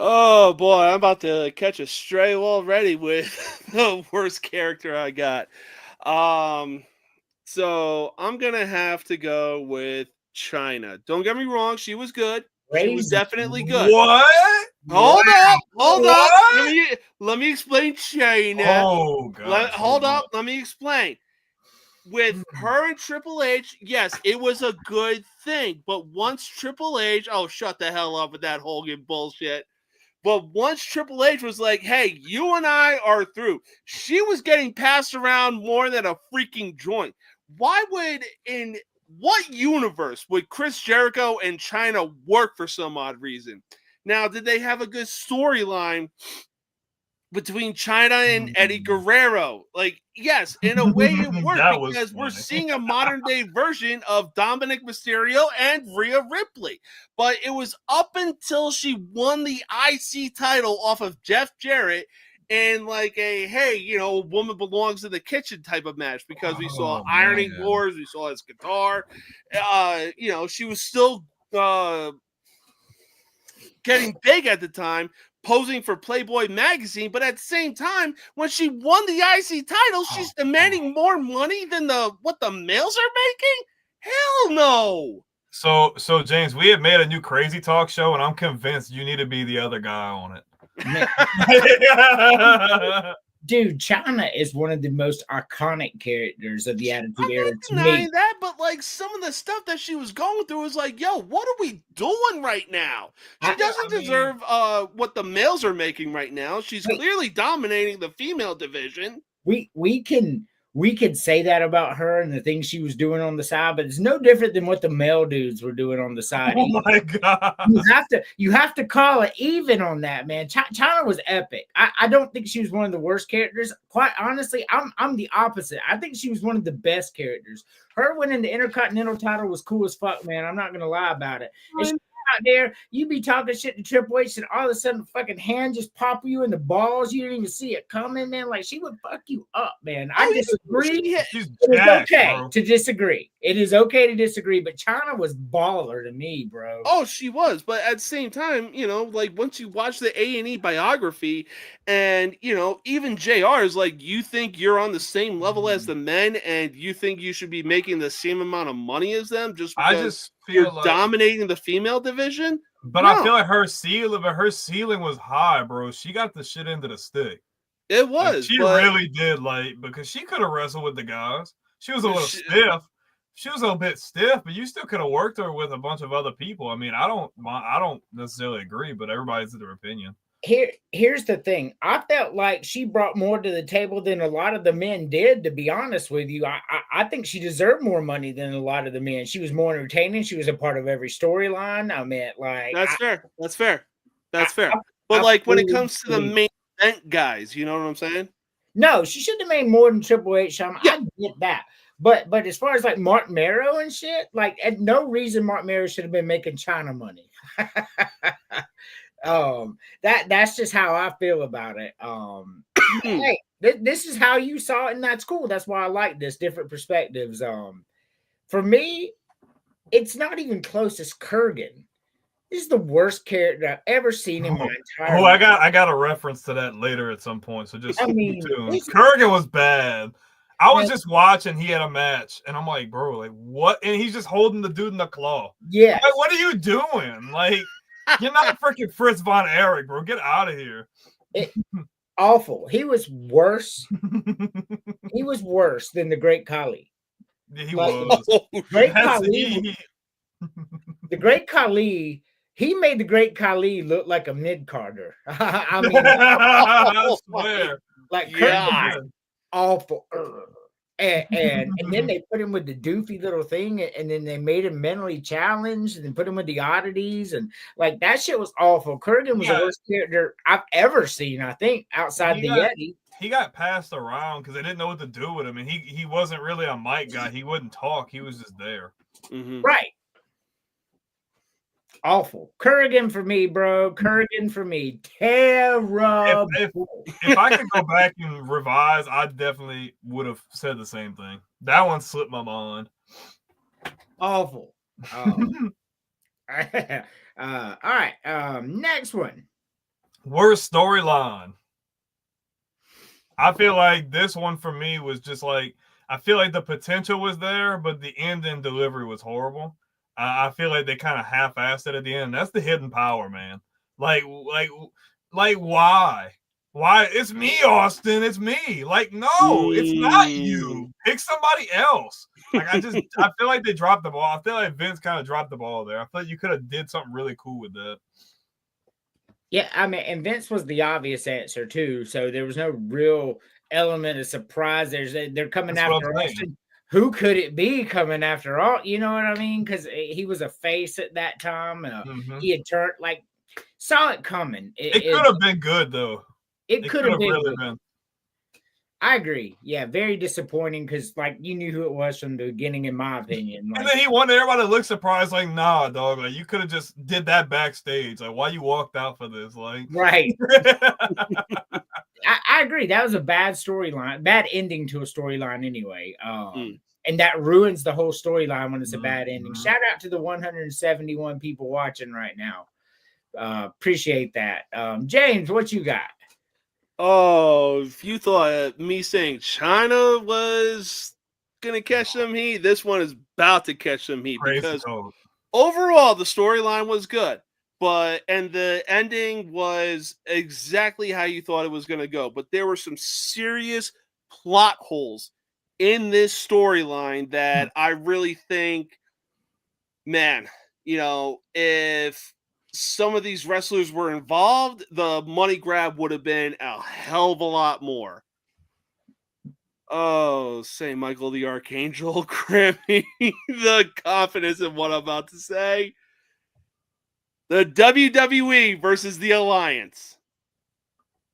Oh boy, I'm about to catch a stray already with the worst character I got. So I'm gonna have to go with China. Don't get me wrong, she was good. She was definitely good. What? Hold up. Let me explain China. Oh god. Hold up. Let me explain. With her and Triple H, yes, it was a good thing. But once Triple H, shut the hell up with that Hogan bullshit. But once Triple H was like, hey, you and I are through, she was getting passed around more than a freaking joint. Why would, in what universe would Chris Jericho and China work for some odd reason? Now, did they have a good storyline between China and Eddie Guerrero? Like, yes, in a way it worked because we're seeing a modern day version of Dominic Mysterio and Rhea Ripley. But it was up until she won the IC title off of Jeff Jarrett and like a, hey, a woman belongs in the kitchen type of match because we saw ironing boards, we saw his guitar. She was still getting big at the time, posing for Playboy magazine, but at the same time, when she won the IC title, she's demanding more money than what the males are making? Hell no. So James, we have made a new Crazy Talk show, and I'm convinced you need to be the other guy on it. Dude, China is one of the most iconic characters of the Attitude Era. I'm not denying that, but like some of the stuff that she was going through was like, yo, what are we doing right now? She doesn't deserve what the males are making right now. She's clearly dominating the female division. We can we could say that about her and the things she was doing on the side, but it's no different than what the male dudes were doing on the side. Oh my god! You have to call it even on that, man. China was epic. I don't think she was one of the worst characters. Quite honestly, I'm the opposite. I think she was one of the best characters. Her winning the Intercontinental title was cool as fuck, man. I'm not gonna lie about it. And she out there, you be talking shit to Triple H, and all of a sudden, fucking hand just pop you in the balls. You didn't even see it coming, man. Like she would fuck you up, man. I disagree. She's It is jacked, okay bro. to disagree. It is okay to disagree, but China was baller to me, bro. Oh, she was, but at the same time, like once you watch the A&E biography, and even JR is like, you think you're on the same level as the men, and you think you should be making the same amount of money as them just I because just feel you're like, dominating the female division? but No. I feel like her ceiling was high, bro. She got the shit into the stick. It Like, was. she but really did, because she could have wrestled with the guys. She was a little She- stiff. She was a bit stiff, but you still could have worked her with a bunch of other people. I mean, I don't necessarily agree, but everybody's their opinion. Here's the thing. I felt like she brought more to the table than a lot of the men did, to be honest with you. I think she deserved more money than a lot of the men. She was more entertaining. She was a part of every storyline. I mean, like That's fair. That's fair. That's fair. I- But I like when it fully comes to the believe- main event guys, you know what I'm saying? No, she should have made more than Triple H. I get that. But as far as like Mark Marrow and shit, like at no reason Mark Marrow should have been making China money. That's just how I feel about it. Hey, this is how you saw it, and that's cool. That's why I like this different perspectives. For me, it's not even close as Kurgan. This is the worst character I've ever seen in my entire Oh, life. I got a reference to that later at some point. So just I mean, stay tuned. this- Kurgan was bad. I was Man. just watching. He had a match, and I'm like, bro, like what? And he's just holding the dude in the claw. Yeah, Like, what are you doing? Like, you're not freaking Fritz von Erich, bro. Get out of here. awful. He was worse. He was worse than the Great Khali. Yeah, he Like- was. Great That's- Khali. The Great Khali. He made the Great Khali look like a mid carder. I mean, I swear. like Yeah. Kurgan was awful. And then they put him with the doofy little thing, and then they made him mentally challenged, and then put him with the oddities, and like that shit was awful. Kurgan was Yeah. the worst character I've ever seen. I think outside He the got- Yeti. He got passed around because they didn't know what to do with him, and he wasn't really a mic guy. He wouldn't talk. He was just there. Mhm. Right. Awful. Kurgan for me, bro. Kurgan for me. Terrible. If I could go back and revise, I definitely would have said the same thing. That one slipped my mind. Awful. All right. Next one. Worst storyline. I feel like this one for me was just like, I feel like the potential was there, but the end and delivery was horrible. I feel like they kind of half-assed it at the end. That's the hidden power, man. Like why? Why? It's me, Austin. It's me. Like, no, it's not you. Pick somebody else. Like, I feel like they dropped the ball. I feel like Vince kind of dropped the ball there. I feel like you could have did something really cool with that. Yeah, I mean, and Vince was the obvious answer too. So there was no real element of surprise. They're coming That's what after I'm saying. Austin. Who could it be coming after all? You know what I mean? Because he was a face at that time. Mhm. He had turned saw it coming. It could have been good though. It could have been. really good. been. I agree. Yeah, very disappointing because you knew who it was from the beginning, in my opinion. And then he wanted everybody to look surprised, like, nah, dog. Like, you could have just did that backstage. Like, why you walked out for this? Like, right. I agree. That was a bad storyline, bad ending to a storyline anyway. And that ruins the whole storyline when it's a bad ending. Mhm. Shout out to the 171 people watching right now. Appreciate that. James, what you got? Oh, if you thought me saying China was gonna catch some heat, this one is about to catch some heat Crazy because dog. overall the storyline was good, and the ending was exactly how you thought it was gonna go. But there were some serious plot holes in this storyline that I really think, man, if some of these wrestlers were involved, the money grab would have been a hell of a lot more. Oh, St. Michael the Archangel, grant me the confidence in what I'm about to say. The WWE versus the Alliance.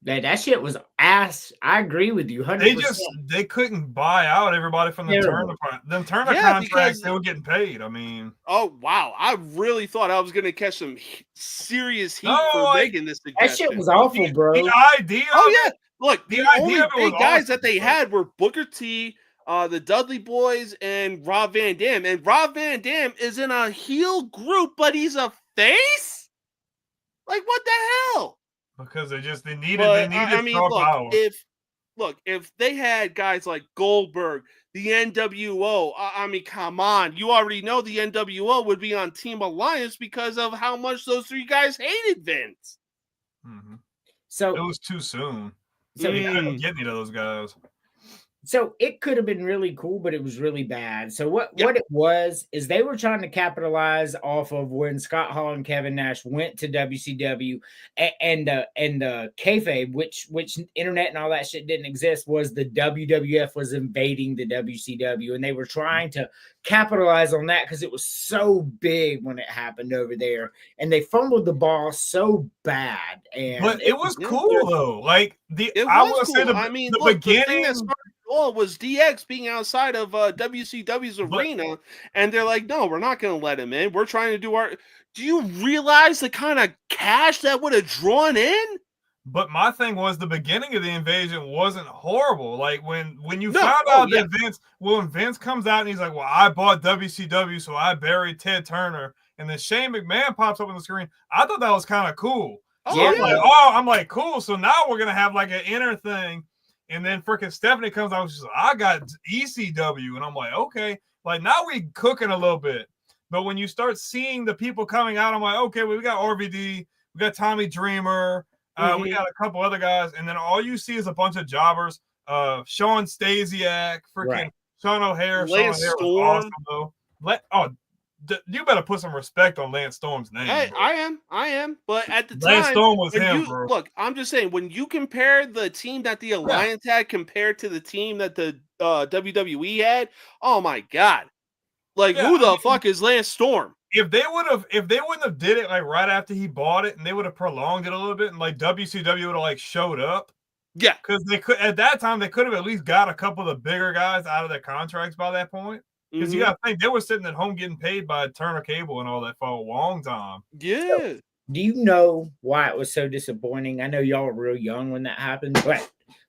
That shit was ass. I agree with you 100%. They couldn't buy out everybody from the Terrible. Turner contracts. because They were getting paid. I mean, oh wow, I really thought I was going to catch some serious heat No, for like, making this That suggestion. shit was awful, bro. the idea. Oh of yeah, it, look, the the idea only of it was big guys awesome, that they bro. had were Booker T, the Dudley Boys, and Rob Van Dam. And Rob Van Dam is in a heel group, but he's a face. Like what the hell? because they needed But star power. if they had guys like Goldberg, the NWO, I mean, come on, you already know the NWO would be on Team Alliance because of how much those three guys hated Vince. Mhm. It So was too soon. So- They couldn't get any of those guys. so it could have been really cool, but it was really bad. So what Yeah. it was is they were trying to capitalize off of when Scott Hall and Kevin Nash went to WCW and kayfabe, which internet and all that shit didn't exist, was the WWF was invading the WCW, and they were trying to capitalize on that because it was so big when it happened over there, and they fumbled the ball so bad. And But it was yeah. cool though. Like It I was will cool. say I mean, the look, the thing beginning. that started it all was DX being outside of WCW's arena, and they're like, "No, we're not going to let him in. We're trying to do our." Do you realize the kind of cash that would have drawn in? But my thing was the beginning of the invasion wasn't horrible. Like when you No, found oh, out that when Vince comes out and he's like, "Well, I bought WCW, so I buried Ted Turner," and then Shane McMahon pops up on the screen. I thought that was kind of cool. Oh, So yeah. I'm like, cool. So now we're gonna have like an inner thing, and then freaking Stephanie comes out. She's like, I got ECW, and I'm like, okay, like now we cooking a little bit. But when you start seeing the people coming out, I'm like, okay, well, we got RVD, we got Tommy Dreamer. We got a couple other guys, and then all you see is a bunch of jobbers. Sean Stasiak, freaking Right. Sean O'Hare. Lance Sean O'Hare Storm. was awesome, though. You better put some respect on Lance Storm's name. Hey, bro. I am. But at the Lance time, Storm was when him, you bro. look, I'm just saying, when you compare the team that the Alliance had compared to the team that the WWE had, oh my god, like Yeah, who the fuck is Lance Storm? If they wouldn't have did it like right after he bought it, and they would have prolonged it a little bit, and like WCW would have like showed up, Yeah, because they could at that time they could have at least got a couple of the bigger guys out of their contracts by that point. Because you got to think they were sitting at home getting paid by Turner Cable and all that for a long time. yeah. Do you know why it was so disappointing? I know y'all were real young when that happened,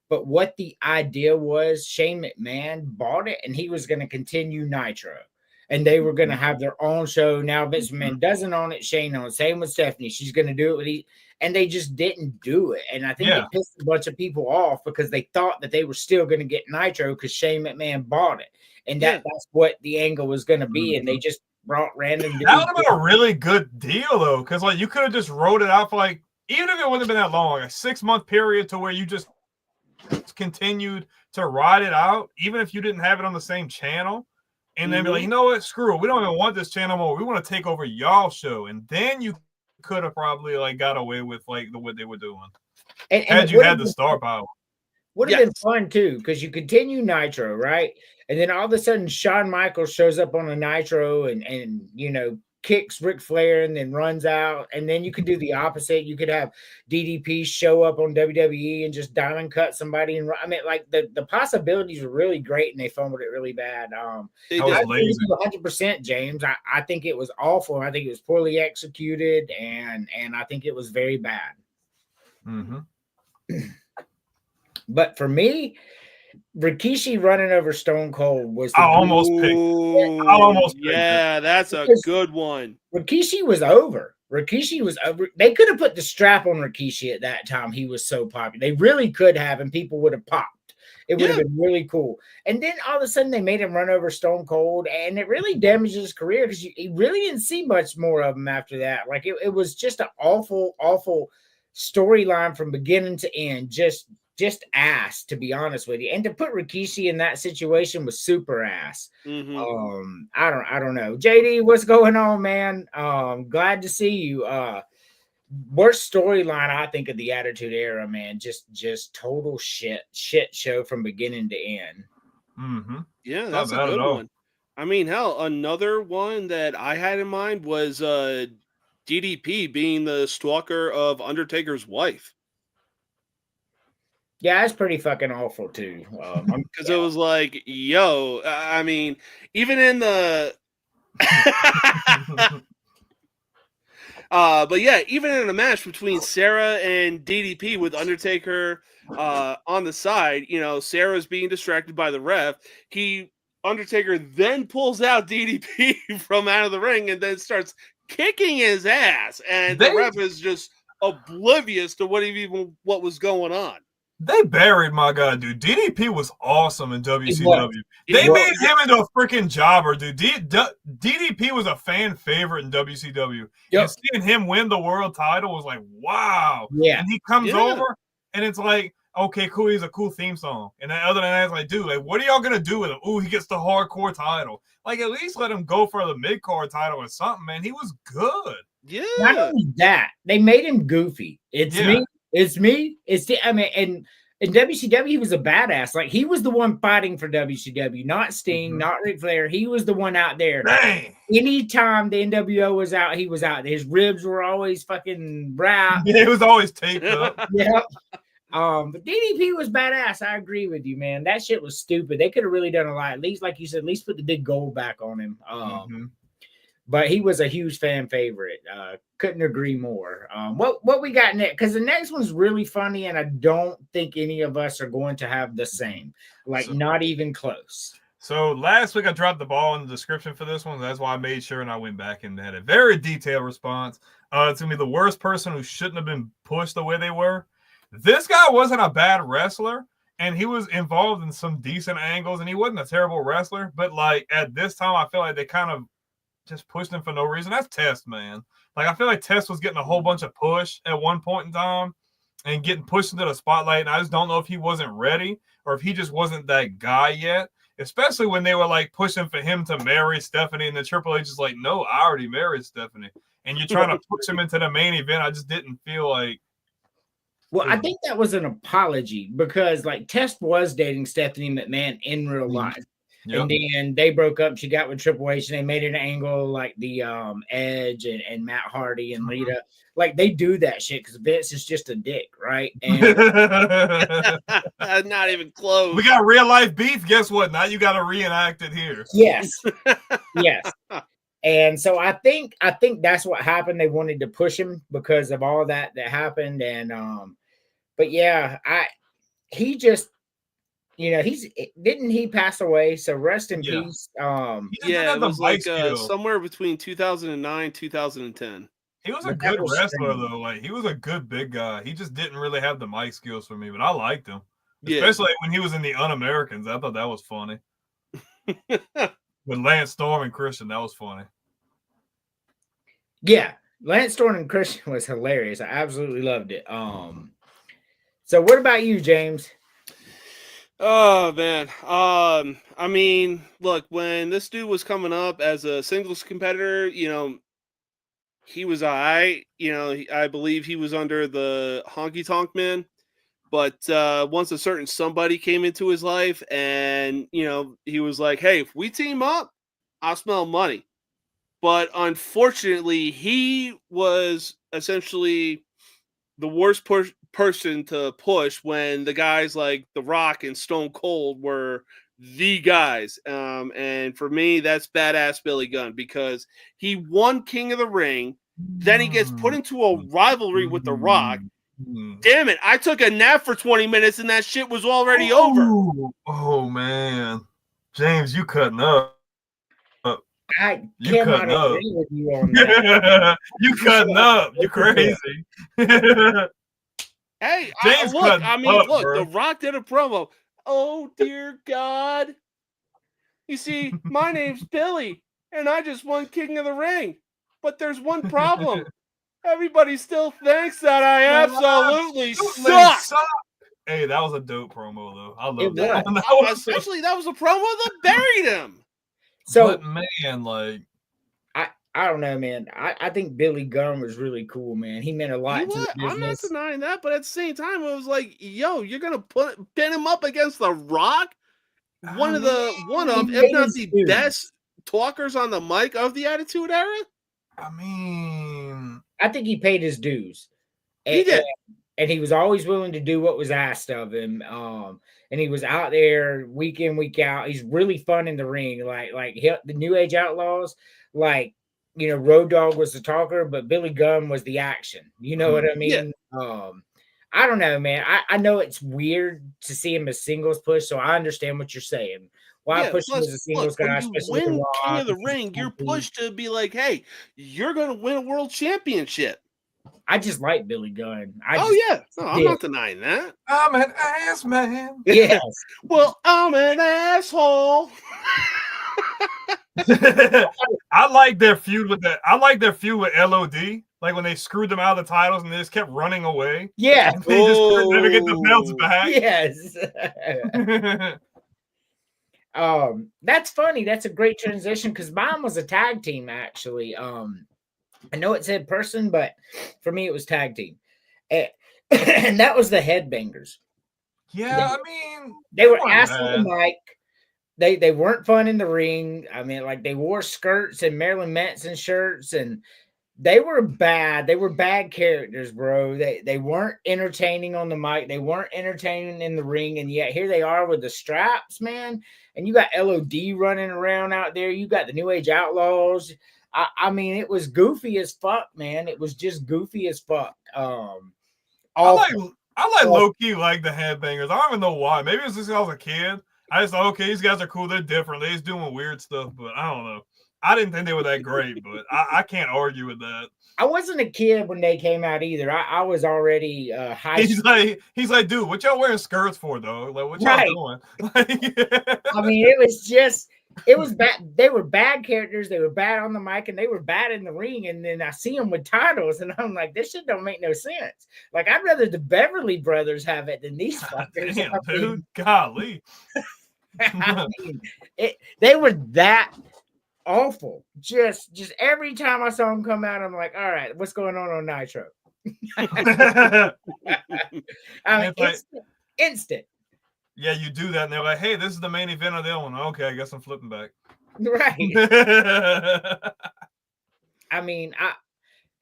but what the idea was, Shane McMahon bought it and he was going to continue Nitro. And they were going to have their own show. Now Vince McMahon doesn't own it, Shane owns it. Same with Stephanie. She's going to do it with and they just didn't do it. And I think it pissed a bunch of people off because they thought that they were still going to get Nitro because Shane McMahon bought it. And that's what the angle was going to be. And they just brought random dudes. That would have been a really good deal, though, because like you could have just wrote it out for like, even if it wouldn't have been that long, like a 6-month period to where you just continued to ride it out, even if you didn't have it on the same channel. And then be like, you know what? Screw it. We don't even want this channel more. We want to take over y'all show. And then you could have probably like got away with like what they were doing. And had you had the star power. Would have been fun too, because you continue Nitro, right? And then all of a sudden Shawn Michaels shows up on a Nitro and you know, kicks Ric Flair and then runs out. And then you could do the opposite. You could have DDP show up on WWE and just diamond cut somebody. And I mean, like the possibilities were really great, and they fumbled it really bad. I was lazy. 100%, James. I think it was awful. I think it was poorly executed, and I think it was very bad. But for me, Rikishi running over Stone Cold was I almost picked. Yeah, that's a good one. Rikishi was over. Rikishi was over. They could have put the strap on Rikishi at that time. He was so popular. They really could have, and people would have popped. It would have been really cool. And then all of a sudden they made him run over Stone Cold, and it really damaged his career because you really didn't see much more of him after that. Like it was just an awful, awful storyline from beginning to end. Just ass, to be honest with you. And to put Rikishi in that situation was super ass. I don't know. JD, what's going on, man? Glad to see you. Worst storyline, I think, of the Attitude Era, man. Just total shit show from beginning to end. Mm-hmm. Yeah, Not that's a bad at good all. one. I mean, hell, another one that I had in mind was DDP being the stalker of Undertaker's wife. Yeah, that's pretty fucking awful too. Because it was like, yo, I mean, even in the but yeah, even in a match between Sarah and DDP with Undertaker on the side, you know, Sarah's being distracted by the ref. Undertaker then pulls out DDP from out of the ring and then starts kicking his ass, and the They- ref is just oblivious to what was going on. They buried my guy, dude. DDP was awesome in WCW. They was. made him into a freaking jobber, dude. DDP was a fan favorite in WCW. Yep. And seeing him win the world title was like, wow. Yeah. And he comes Yeah. over, and it's like, okay, cool. He's a cool theme song. And then other than that, it's like, dude, like, what are y'all gonna do with him? Ooh, he gets the hardcore title. Like, at least let him go for the mid card title or something, man. He was good. Yeah. Not only that, they made him goofy. It's Yeah. me. It's me. I mean, and in WCW, he was a badass. Like, he was the one fighting for WCW, not Sting, Mhm. not Ric Flair. He was the one out there. Dang. Anytime the NWO was out, he was out. His ribs were always fucking brown. Yeah, he was always taped up. Yeah. But DDP was badass. I agree with you, man. That shit was stupid. They could have really done a lot. At least, like you said, at least put the big gold back on him. Mhm. But he was a huge fan favorite. Couldn't agree more. What we got next? Because the next one's really funny, and I don't think any of us are going to have the same. Like, not even close. So last week I dropped the ball in the description for this one. That's why I made sure and I went back and had a very detailed response. It's gonna be the worst person who shouldn't have been pushed the way they were. This guy wasn't a bad wrestler, and he was involved in some decent angles, and he wasn't a terrible wrestler. But like at this time, I feel like they kind of just pushed him for no reason. That's Test, man. Like I feel like Test was getting a whole bunch of push at one point in time and getting pushed into the spotlight. And I just don't know if he wasn't ready or if he just wasn't that guy yet. Especially when they were like pushing for him to marry Stephanie, and the Triple H is like, no, I already married Stephanie. And you're trying to push him into the main event. I just didn't feel like. Well, I think that was an apology because like Test was dating Stephanie McMahon in real life. Yep. And then they broke up. She got with Triple H, and they made an angle like the Edge and Matt Hardy and Lita. Like they do that shit because Vince is just a dick, right? And Not even close. We got real life beef. Guess what? Now you got to reenact it here. yes, yes. And so I think that's what happened. They wanted to push him because of all that happened. And but yeah, he just. You know, didn't he pass away? So rest in peace. Yeah, it was like somewhere between 2009, 2010. He was a good wrestler though. Like he was a good big guy. He just didn't really have the mic skills for me, but I liked him. Especially when he was in the Un-Americans. I thought that was funny. With Lance Storm and Christian, that was funny. Yeah, Lance Storm and Christian was hilarious. I absolutely loved it. So what about you, James? Oh man. I mean, look, when this dude was coming up as a singles competitor, you know, he was alright. You know, I believe he was under the Honky Tonk Man. But once a certain somebody came into his life, and you know, he was like, "Hey, if we team up, I'll smell money." But unfortunately, he was essentially the worst person to push when the guys like The Rock and Stone Cold were the guys. And for me, that's badass Billy Gunn because he won King of the Ring. Then he gets put into a rivalry with The Rock. Damn it. I took a nap for 20 minutes and that shit was already over. Oh, man. James, you cutting up. I cannot agree with you on that. You cutting up. You crazy. Hey, James look, bro. The Rock did a promo. Oh, dear God. You see, my name's Billy, and I just won King of the Ring. But there's one problem. Everybody still thinks that I absolutely suck. Hey, that was a dope promo, though. I love that. Especially, that was a promo that buried him. So, but man, like, I don't know, man. I think Billy Gunn was really cool, man. He meant a lot to the business. I'm not denying that, but at the same time, it was like, yo, you're gonna pin him up against The Rock? one of, He if made not his the dues. best talkers on the mic of the Attitude Era. I mean, I think he paid his dues. He did. And he was always willing to do what was asked of him. And he was out there week in, week out. He's really fun in the ring. The New Age Outlaws, Road Dogg was the talker, but Billy Gunn was the action. You know what I mean? Yeah. I don't know, man. I know it's weird to see him as singles push, so I understand what you're saying. Why push him as a singles guy? When you Especially with win the King Rock of the and Ring, you're Stone Cold. pushed to be like, hey, you're going to win a world championship. I just like Billy Gunn. No, I'm not denying that. I'm an ass man. Yes. Well, I'm an asshole. I like their feud with that. I like their feud with LOD. Like when they screwed them out of the titles and they just kept running away. Yeah. And they just could never get the belts back. Yes. That's funny. That's a great transition because mine was a tag team, actually. I know it said person, but for me it was tag team. And that was the Headbangers. Yeah, I mean, they were ass on the mic. They weren't fun in the ring. I mean, like they wore skirts and Marilyn Manson shirts, and they were bad. They were bad characters, bro. They weren't entertaining on the mic. They weren't entertaining in the ring, and yet here they are with the straps, man. And you got LOD running around out there. You got the New Age Outlaws. I mean, it was goofy as fuck, man. It was just goofy as fuck. I like low key like the Headbangers. I don't even know why. Maybe it's just because I was a kid. I just thought, okay, these guys are cool. They're different. They're just doing weird stuff, but I don't know. I didn't think they were that great, but I can't argue with that. I wasn't a kid when they came out either. I was already high. He's like, dude, what y'all wearing skirts for, though? Like, what y'all doing? I mean, it was bad. They were bad characters. They were bad on the mic, and they were bad in the ring. And then I see them with titles, and I'm like, this shit don't make no sense. Like, I'd rather the Beverly Brothers have it than these fuckers. Damn, dude, golly. I mean, they were that awful. Just every time I saw them come out, I'm like, all right, what's going on Nitro? I mean, instant. Yeah, you do that, and they're like, hey, this is the main event of the other one. Okay, I guess I'm flipping back. Right. I mean,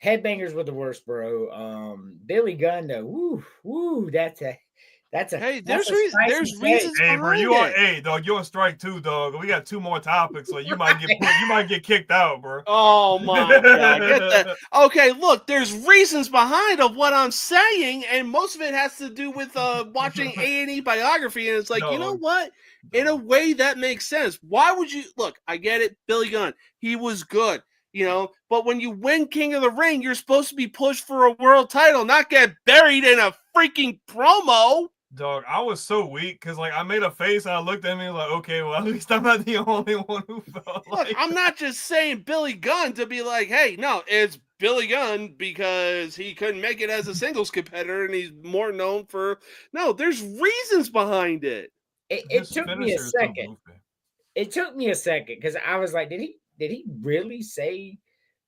Headbangers were the worst, bro. Billy Gunn, though, woo, that's a hey, there's reasons. Hey, bro, you're on strike too, dog. We got two more topics, so you might get kicked out, bro. Oh my god, get that. Okay, look, there's reasons behind of what I'm saying, and most of it has to do with watching A&E biography, and it's like, you know what? In a way, that makes sense. Why would you look? I get it, Billy Gunn, he was good. But when you win King of the Ring, you're supposed to be pushed for a world title, not get buried in a freaking promo. Dog, I was so weak because I made a face and I looked at me like, okay, well, at least I'm not the only one who felt like. Look, I'm not just saying Billy Gunn to be like, hey, no, it's Billy Gunn because he couldn't make it as a singles competitor and he's more known for. No, there's reasons behind it. It took me a second. It took me a second because I was like, did he really say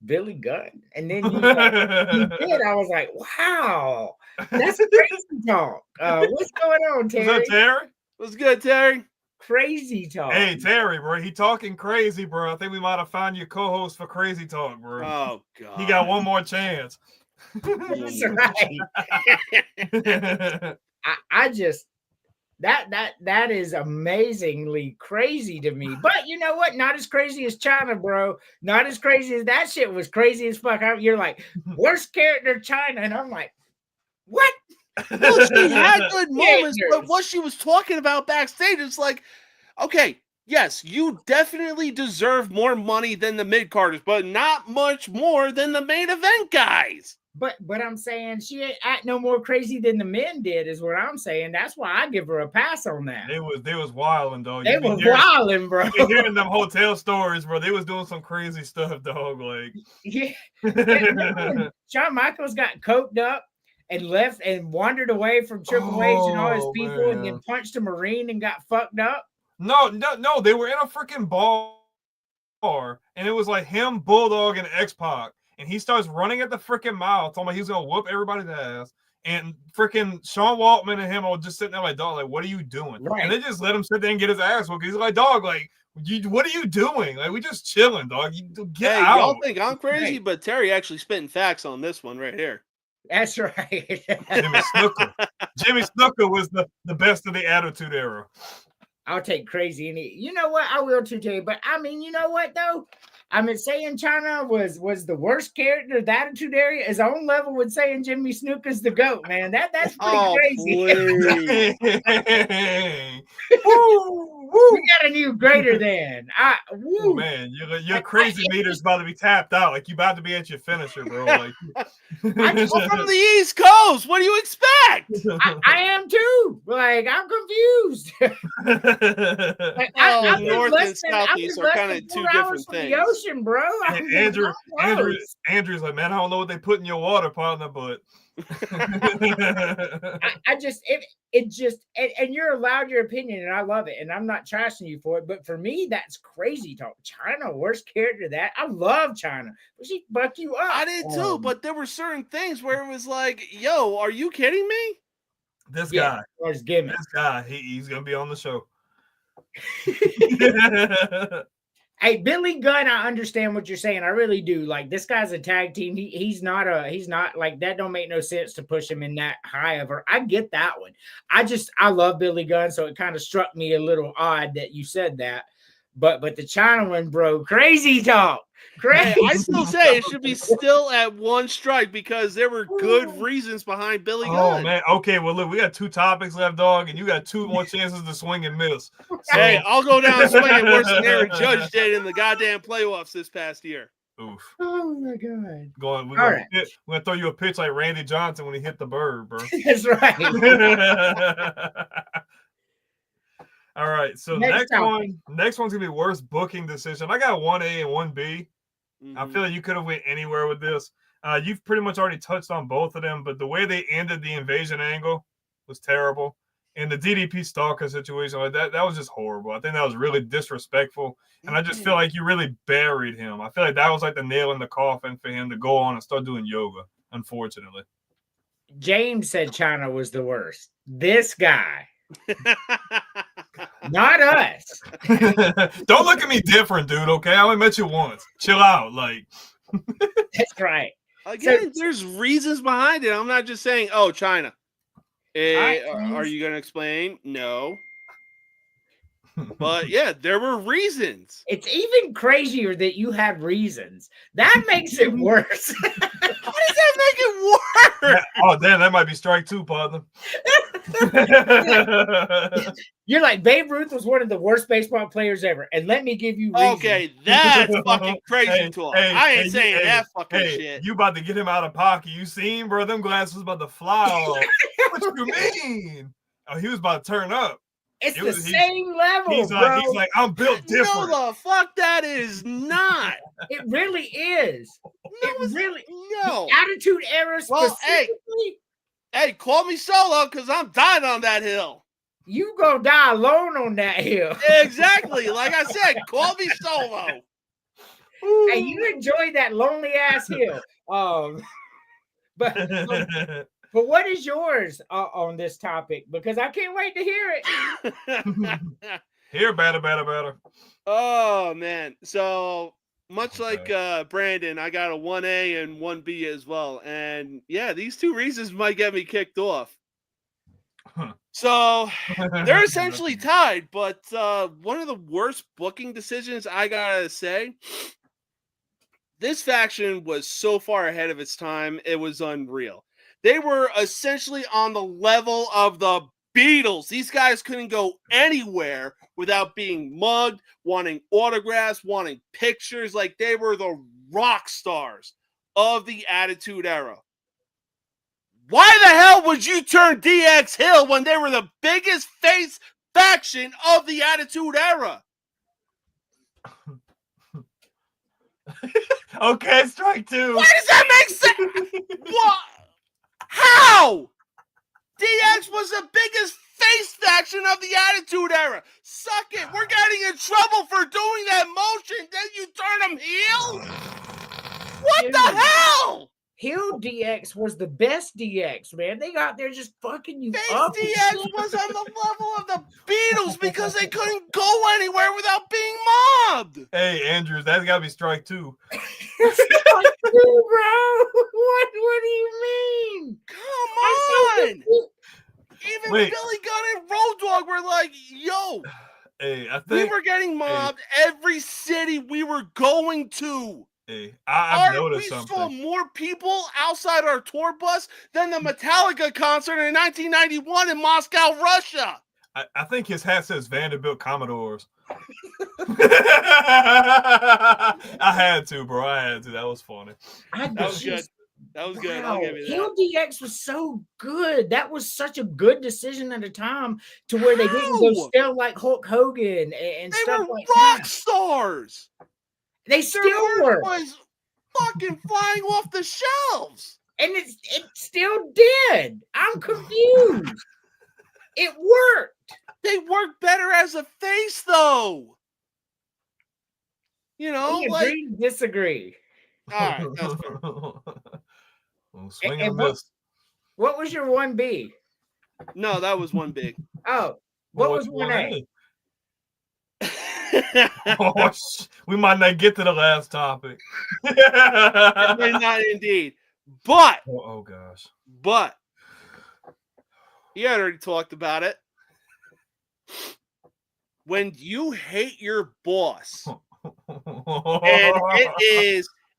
Billy Gunn? And then he did. I was like, wow, that's crazy talk. What's going on, Terry? What's up, Terry? What's good, Terry? Crazy talk. Hey, Terry, bro, he talking crazy, bro. I think we might have found your co-host for Crazy Talk, bro. Oh god, he got one more chance. That's right. I just that is amazingly crazy to me. But you know what? Not as crazy as China, bro. Not as crazy as that shit was crazy as fuck. You're like, worst character China. And I'm like, what? Well, she had good moments, but what she was talking about backstage, it's like, okay, yes, you definitely deserve more money than the mid-carders, but not much more than the main event guys. But I'm saying she ain't act no more crazy than the men did, is what I'm saying. That's why I give her a pass on that. They was wilding, dog. They was wilding, bro. You hearing them hotel stories, bro. They was doing some crazy stuff, dog. Like, yeah. Shawn Michaels got coked up and left and wandered away from Triple H and all his people, and then punched a Marine and got fucked up. No. They were in a freaking bar, and it was like him, Bulldog, and X-Pac. And he starts running at the freaking mouth, talking about he's gonna whoop everybody's ass. And freaking Sean Waltman and him are just sitting there like, dog, like, what are you doing? Right. And they just let him sit there and get his ass whooped. He's like, dog, like, what are you doing? Like, we just chilling, dog. You get Hey, out. y'all think I'm crazy, Right. but Terry actually spitting facts on this one right here. That's right. Jimmy Snuka. Jimmy Snuka was the best of the Attitude Era. I'll take crazy any. You know what? I will too, Terry. But I mean, you know what though? I mean, saying China was the worst character, the Attitude Era is on level with saying Jimmy Snuka's the GOAT, man. That's pretty crazy. Please. We got a new greater than. Oh, man, your crazy meter's about to be tapped out. Like, you about to be at your finisher, bro. Like, I'm from the East Coast. What do you expect? I am too. Like, I'm confused. Like, Oh, live North less and than- I Southeast live are less kinda than two 4 hours different from the things. ocean, bro. I mean, Andrew's like, man, I don't know what they put in your water, partner, but I just it just and you're allowed your opinion and I love it and I'm not trashing you for it, but for me that's crazy talk. China, worst character that I love China, but she buck you up. I did too, but there were certain things where it was like, yo, are you kidding me? this yeah, or his gimmick. he's gonna be on the show. Hey, Billy Gunn, I understand what you're saying. I really do. Like, this guy's a tag team. He's not like that. Don't make no sense to push him in that high of her. I get that one. I love Billy Gunn, so it kind of struck me a little odd that you said that. But the China one, bro, crazy talk. Crazy. Hey, I still say it should be still at 1 strike because there were good reasons behind Billy Gunn. Oh man, okay. Well, look, we got 2 topics left, dog, and you got 2 more chances to swing and miss. So, Hey, I'll go down swinging worse than Aaron Judge did in the goddamn playoffs this past year. oof. Oh my god. We're All right. gonna throw you a pitch like Randy Johnson when he hit the bird, bro. That's right. All right, so Next next one's gonna be worst booking decision. I got 1A and 1B. I Mhm. feel like you could have went anywhere with this. You've pretty much already touched on both of them, but the way they ended the invasion angle was terrible. And the DDP Stalker situation, like that was just horrible. I think that was really disrespectful. And I just feel like you really buried him. I feel like that was like the nail in the coffin for him to go on and start doing yoga, unfortunately. James said China was the worst. This guy, not us. Don't look at me different, dude, okay? I only met you once. Chill out. Like, That's right. Again, there's reasons behind it. I'm not just saying, oh, China. right, Are you going to explain? No. But yeah, there were reasons. It's even crazier that you had reasons. That makes it worse. How does that make it worse? oh, damn, that might be strike 2, partner. You're like, Babe Ruth was one of the worst baseball players ever. And let me give you reasons. Okay, that's fucking crazy Hey, talk. hey, I ain't hey, saying hey, that fucking Hey, shit. you about to get him out of pocket. You seen, bro? Them glasses about to fly off. What you mean? Oh, he was about to turn up. It's It the was- he- same level, He's bro. like, I'm built different. No, the fuck that is not. It really is. It really. No. The Attitude Era Well, specifically, Hey, call me solo because I'm dying on that hill. you gonna die alone on that hill. Exactly. Like I said, call me solo. Hey, you enjoy that lonely ass hill. But what is yours on this topic? Because I can't wait to hear it. Here, better. Oh man. So much like Brandon, I got a 1A and 1B as well. And yeah, these 2 reasons might get me kicked off. So they're essentially tied, but one of the worst booking decisions I gotta say, this faction was so far ahead of its time, it was unreal. They were essentially on the level of the Beatles. These guys couldn't go anywhere without being mugged, wanting autographs, wanting pictures. Like, they were the rock stars of the Attitude Era. Why the hell would you turn DX Hill when they were the biggest face faction of the Attitude Era? Okay, strike 2. Why does that make sense? What? How? DX was the biggest face faction of the Attitude Era. Suck it. We're getting in trouble for doing that motion. Then you turn them heel? What the hell? Hill DX was the best DX, man. They got there just fucking you Face up. DX was on the level of the Beatles because they couldn't go anywhere without being mobbed. Hey, Andrews, that's got to be strike 2. Like, dude, bro. What do you mean? Come on. Even Wait. Billy Gunn and Road Dogg were like, yo, Hey, I we think. were getting mobbed every city we were going to. Hey, I've noticed we saw something. more people outside our tour bus than the Metallica concert in 1991 in Moscow, Russia. I think his hat says Vanderbilt Commodores. I had to, bro. I had to. That was funny. That was good. That was good. I'll give you that. Hill DX was so good. That was such a good decision at a time to where they didn't go How? still like Hulk Hogan and They stuff were like rock that. stars. They Their still were. merch was fucking flying off the shelves. And it still did. I'm confused. It worked. They work better as a face, though. You know, We like, agree to disagree. all right, that's fair. Well, swing And and miss. What was your 1B? No, that was one big. Oh, what was 1A? Oh, we might not get to the last topic. Not indeed. But Oh gosh. you had already talked about it. When you hate your boss, and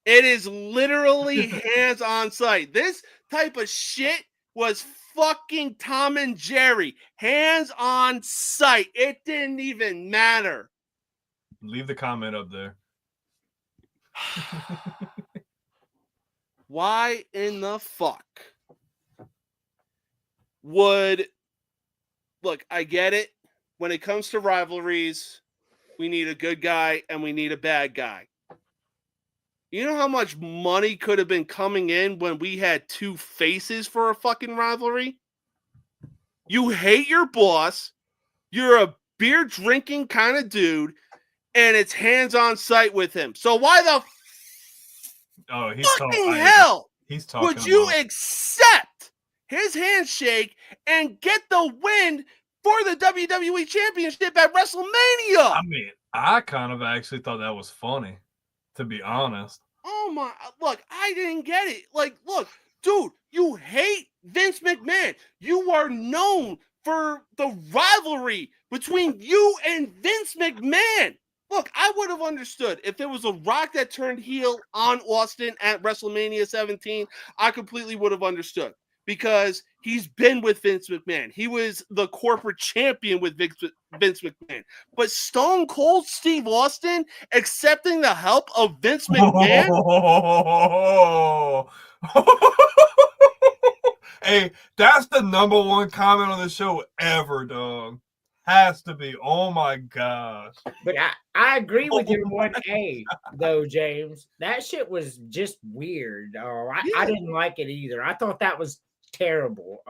it is literally hands on site. This type of shit was fucking Tom and Jerry. Hands on site. It didn't even matter. Leave the comment up there. Why in the fuck would look, I get it. When it comes to rivalries, we need a good guy and we need a bad guy. You know how much money could have been coming in when we had two faces for a fucking rivalry? You hate your boss, you're a beer drinking kind of dude, and it's hands on site with him. So why the Oh, he's fucking hell He's talking. would you about- accept his handshake and get the win for the WWE Championship at WrestleMania? I mean, I kind of actually thought that was funny, to be honest. Oh my, look, I didn't get it. Like, look, dude, you hate Vince McMahon. You are known for the rivalry between you and Vince McMahon. Look, I would have understood if it was a Rock that turned heel on Austin at WrestleMania 17. I completely would have understood because he's been with Vince McMahon. He was the corporate champion with Vince McMahon. But Stone Cold Steve Austin accepting the help of Vince McMahon? Hey, that's the number one comment on the show ever, dog. Has to be. Oh my gosh. But I agree with your 1A, though, James. That shit was just weird. I didn't like it either. I thought that was terrible.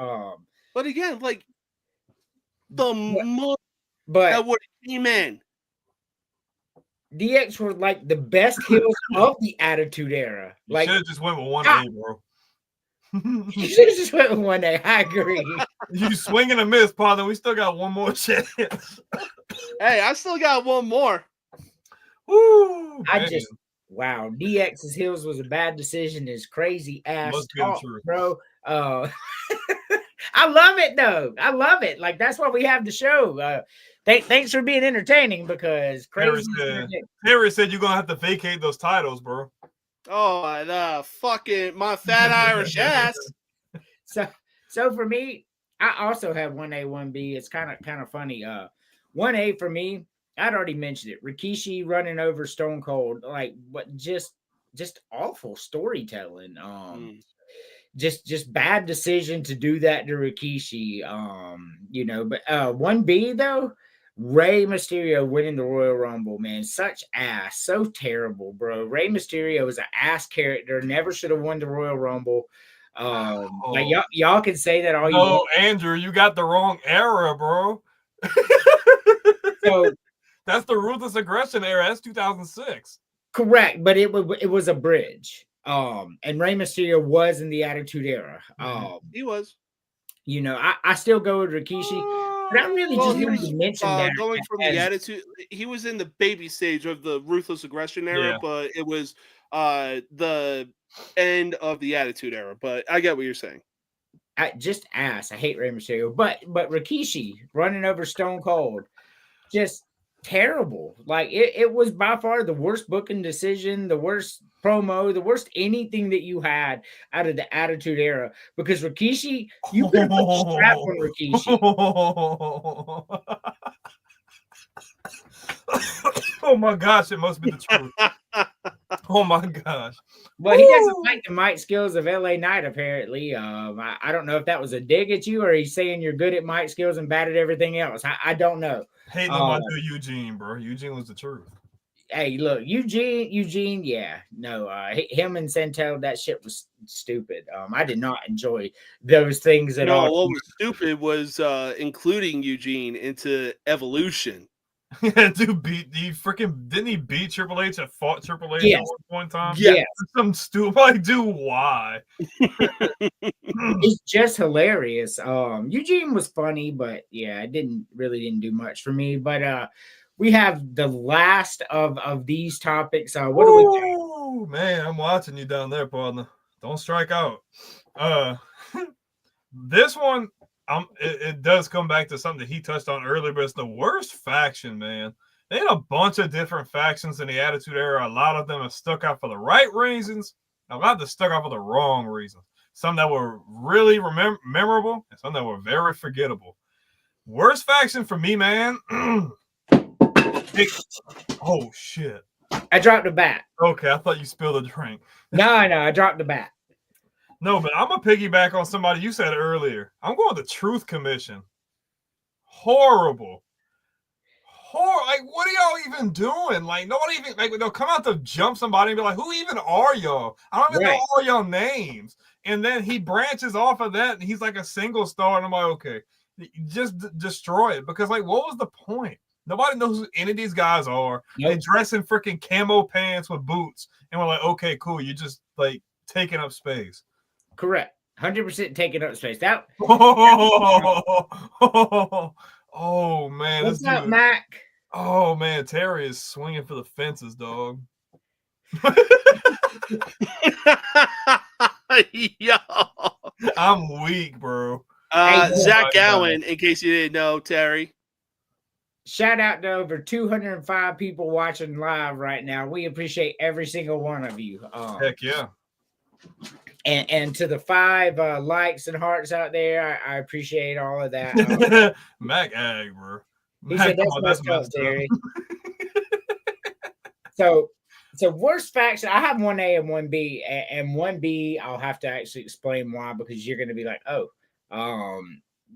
But again, like, the money But that would have came in. DX were like the best heels of the Attitude Era. You Like, should have just went with 1A, bro. you should have just went with 1A. I agree. You swing and a miss, partner. We still got one more chance. Hey, I still got one more. Woo, Wow, DX's heels was a bad decision. Is crazy ass Must be the talk, truth. bro. I love it though. I love it. Like that's why we have the show. Thanks for being entertaining because crazy. Harry said you're gonna have to vacate those titles, bro. Oh, the fucking my fat Irish ass. So for me, I also have 1A, 1B. It's kind of funny. 1A for me, I'd already mentioned it. Rikishi running over Stone Cold, like what? Just awful storytelling. Just bad decision to do that to Rikishi. But 1B though, Rey Mysterio winning the Royal Rumble, man, such ass, so terrible, bro. Rey Mysterio is an ass character, never should have won the Royal Rumble. Like y'all can say that all you want. No, Andrew, you got the wrong era, bro. So that's the ruthless aggression era. That's 2006. correct, but it was a bridge. And Rey Mysterio was in the Attitude Era. He was. You know, I still go with Rikishi, but I really Well, just he wanted was to mention that going from the as- attitude. He was in the baby stage of the Ruthless Aggression era, Yeah. but it was the end of the Attitude Era. But I get what you're saying. I hate Rey Mysterio, but Rikishi running over Stone Cold, just terrible. Like it was by far the worst booking decision, the worst promo, the worst anything that you had out of the Attitude Era. Because Rikishi, you could have put a strap on Rikishi. Oh my gosh, it must be the truth. Oh my gosh. Well, he doesn't like the mic skills of LA Knight, apparently. I don't know if that was a dig at you or he's saying you're good at mic skills and bad at everything else. I don't know. Hating on my dude Eugene, bro. Eugene was the truth. Hey, look, Eugene, yeah, no, him and Santel, that shit was stupid. I did not enjoy those things at all. What was stupid was including Eugene into Evolution. Yeah, dude, didn't he beat Triple H and fought Triple H Yes. at one point in time? Yes. Some stupid, like, dude, why? It's just hilarious. Eugene was funny, but yeah, it really didn't do much for me. But we have the last of these topics. What do we got? Oh man, I'm watching you down there, partner. Don't strike out. This one, it does come back to something that he touched on earlier, but it's the worst faction, man. They had a bunch of different factions in the Attitude Era. A lot of them have stuck out for the right reasons. A lot that stuck out for the wrong reasons. Some that were really memorable, and some that were very forgettable. Worst faction for me, man. Oh shit! I dropped a bat. Okay, I thought you spilled a drink. No, I dropped the bat. No, but I'm gonna piggyback on somebody you said earlier. I'm going to Truth Commission. Horrible. Like, what are y'all even doing? Like, nobody even like they'll come out to jump somebody and be like, "Who even are y'all? I don't even know all y'all names." And then he branches off of that, and he's like a single star, and I'm like, okay, just destroy it because, like, what was the point? Nobody knows who any of these guys are. Nope. They dress in freaking camo pants with boots, and we're like, okay, cool. You're just like taking up space. Correct. 100% taking up space. Oh man, What's up, Mac? Oh man, Terry is swinging for the fences, dog. Yo. I'm weak, bro. Zach Gowen, in case you didn't know, Terry. Shout out to over 205 people watching live right now. We appreciate every single one of you. Heck yeah. And to the 5 likes and hearts out there, I appreciate all of that. Mac Ag, bro. He said that's messed up, Terry. So worst faction, I have 1A and 1B, and 1B I'll have to actually explain why, because you're going to be like, oh,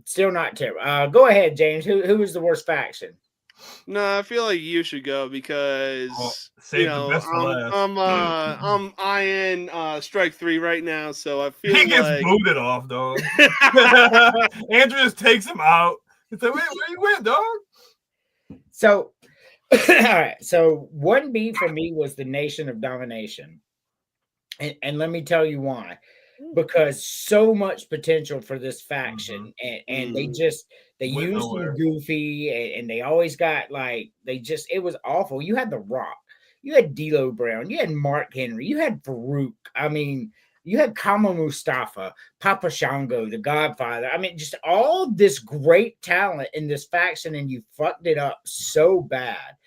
still not terrible. Go ahead, James. Who is the worst faction? No, I feel like you should go because I'm eyeing strike 3 right now, so I feel he gets like booted off, dog. Andrew just takes him out. He's like, wait, where you went, dog? So, all right. So 1B for me was the Nation of Domination, and let me tell you why. Because so much potential for this faction, and they used them goofy, and they always got it was awful. You had The Rock, you had D'Lo Brown, you had Mark Henry, you had Farouk. I mean, you had Kama Mustafa, Papa Shango, the Godfather. I mean, just all this great talent in this faction, and you fucked it up so bad.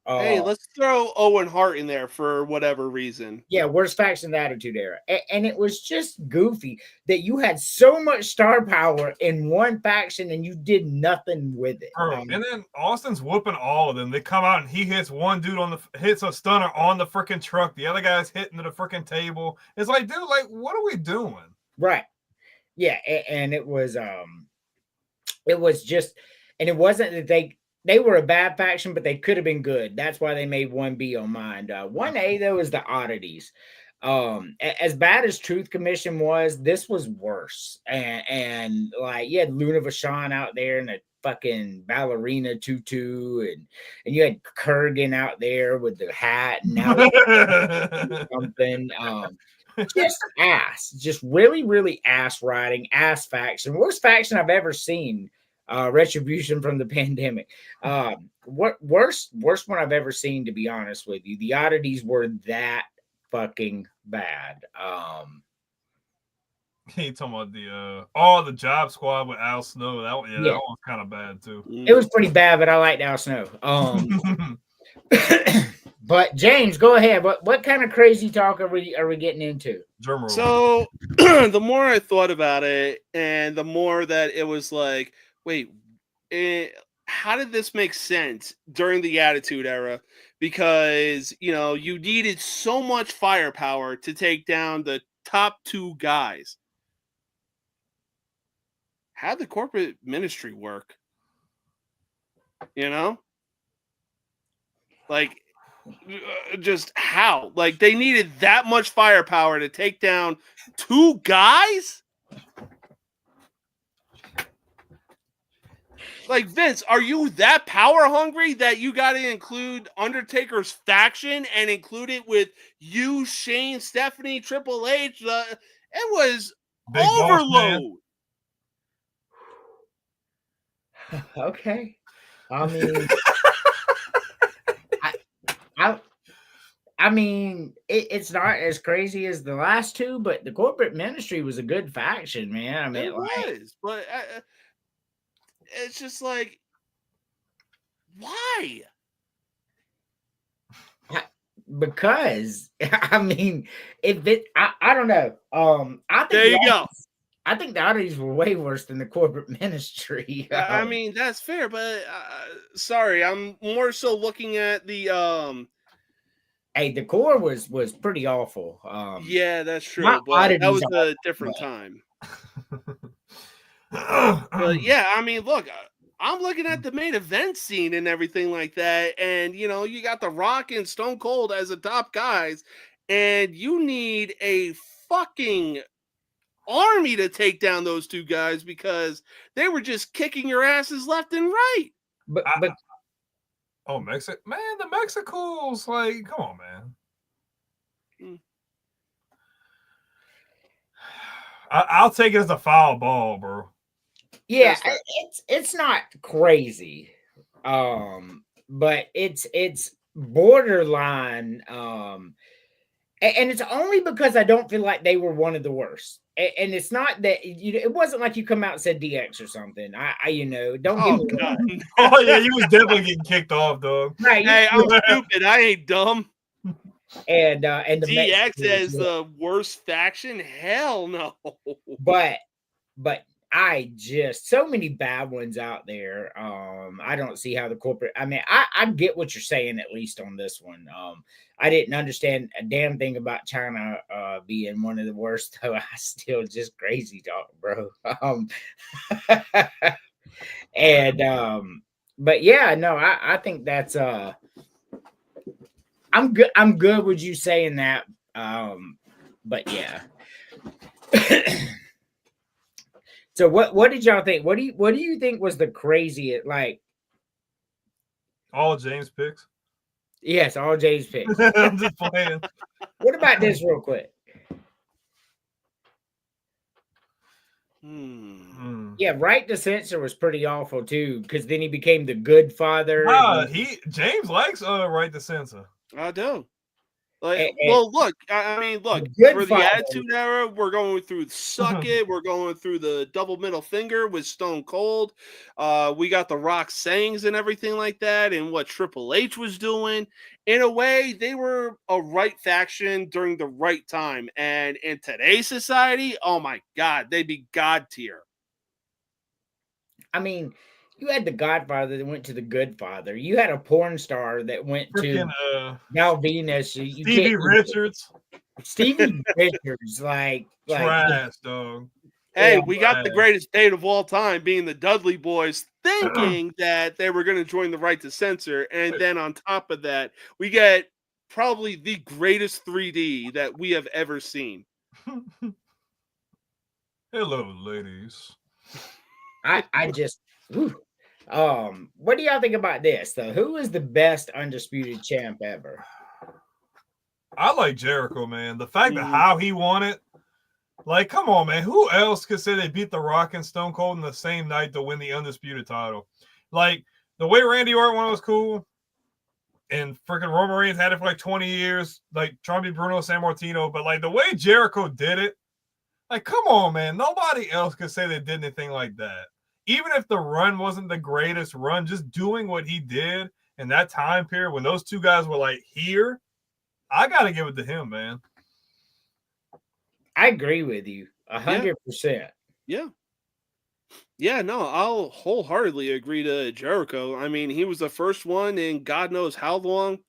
Hey, let's throw Owen Hart in there for whatever reason. Yeah, worst faction, the Attitude Era. And it was just goofy that you had so much star power in one faction and you did nothing with it. And then Austin's whooping all of them. They come out and he hits one dude hits a stunner on the freaking truck. The other guy's hitting the freaking table. It's like, dude, like, what are we doing? Right. Yeah, and it was just, and it wasn't that they were a bad faction, but they could have been good. That's why they made 1B on mine. 1A, though, is the oddities. As bad as Truth Commission was, this was worse. And like, you had Luna Vachon out there in a fucking ballerina tutu, and you had Kurgan out there with the hat and now something. just ass, just really, really ass riding, ass faction. Worst faction I've ever seen. Retribution from the pandemic. What worst one I've ever seen, to be honest with you. The oddities were that fucking bad. He talking about the Job Squad with Al Snow. That one, that one was kind of bad too. It was pretty bad, but I liked Al Snow. But James, go ahead. What kind of crazy talk are we getting into? So the more I thought about it, and the more that it was like, wait, how did this make sense during the Attitude Era? Because you needed so much firepower to take down the top two guys. How'd the corporate ministry work? Like, just how? Like, they needed that much firepower to take down two guys? Like, Vince, are you that power hungry that you got to include Undertaker's faction and include it with you, Shane, Stephanie, Triple H? It was Big overload. Okay. I mean, I mean, it's not as crazy as the last two, but the corporate ministry was a good faction, man. I mean, it was, but it's just like, why? Because I mean, I don't know. I think there you go. I think the oddities were way worse than the corporate ministry. I mean, that's fair, but sorry, I'm more so looking at the Hey, the core was pretty awful. Yeah, that's true. But that was a different time. But yeah, I mean, look, I'm looking at the main event scene and everything like that, and you got The Rock and Stone Cold as the top guys, and you need a fucking army to take down those two guys because they were just kicking your asses left and right. But Mexico, man, the Mexicals, like, come on, man. I'll take it as a foul ball, bro. Yeah, it's not crazy, but it's borderline, and it's only because I don't feel like they were one of the worst. And it's not that it wasn't like you come out and said DX or something. Don't get me. Oh yeah, you was definitely getting kicked off, dog. Right, hey, I'm stupid. I ain't dumb. And the DX as the worst faction? Hell no. But I just so many bad ones out there. I don't see how the corporate. I mean, I get what you're saying at least on this one. I didn't understand a damn thing about China being one of the worst, though. I still just crazy talk, bro. But yeah, no, I think that's I'm good. I'm good with you saying that. But yeah. So what did y'all think? What do you think was the craziest? Like all James picks. Yes, all James picks. I'm just playing. What about this real quick? Yeah, Right to Censor was pretty awful too, because then he became the good father. James likes Right to Censor. I do. Well, look, I mean, look, for the Attitude Era, we're going through Suck It. We're going through the double middle finger with Stone Cold. We got The Rock sayings and everything like that, and what Triple H was doing. In a way, they were a right faction during the right time. And in today's society, oh my God, they'd be God tier. I mean, you had the Godfather that went to the Good Father. You had a porn star that went to Val Venus. Stevie Richards. Stevie Richards, like trash, dog. Hey, we got the greatest date of all time being the Dudley Boys, thinking that they were going to join the Right to Censor. And then on top of that, we get probably the greatest 3D that we have ever seen. Hello, ladies. I just... what do y'all think about this though? Who is the best undisputed champ ever? I like Jericho, man. The fact that Mhm. how he won it, like, come on, man. Who else could say they beat The Rock and Stone Cold in the same night to win the undisputed title? Like, the way Randy Orton won was cool, and freaking Roman Reigns had it for like 20 years, like trying to be Bruno Sammartino. But like the way Jericho did it, like, come on, man. Nobody else could say they did anything like that. Even if the run wasn't the greatest run, just doing what he did in that time period when those two guys were like here, I gotta give it to him, man. I agree with you 100%. Yeah. Yeah, no, I'll wholeheartedly agree to Jericho. I mean, he was the first one in God knows how long.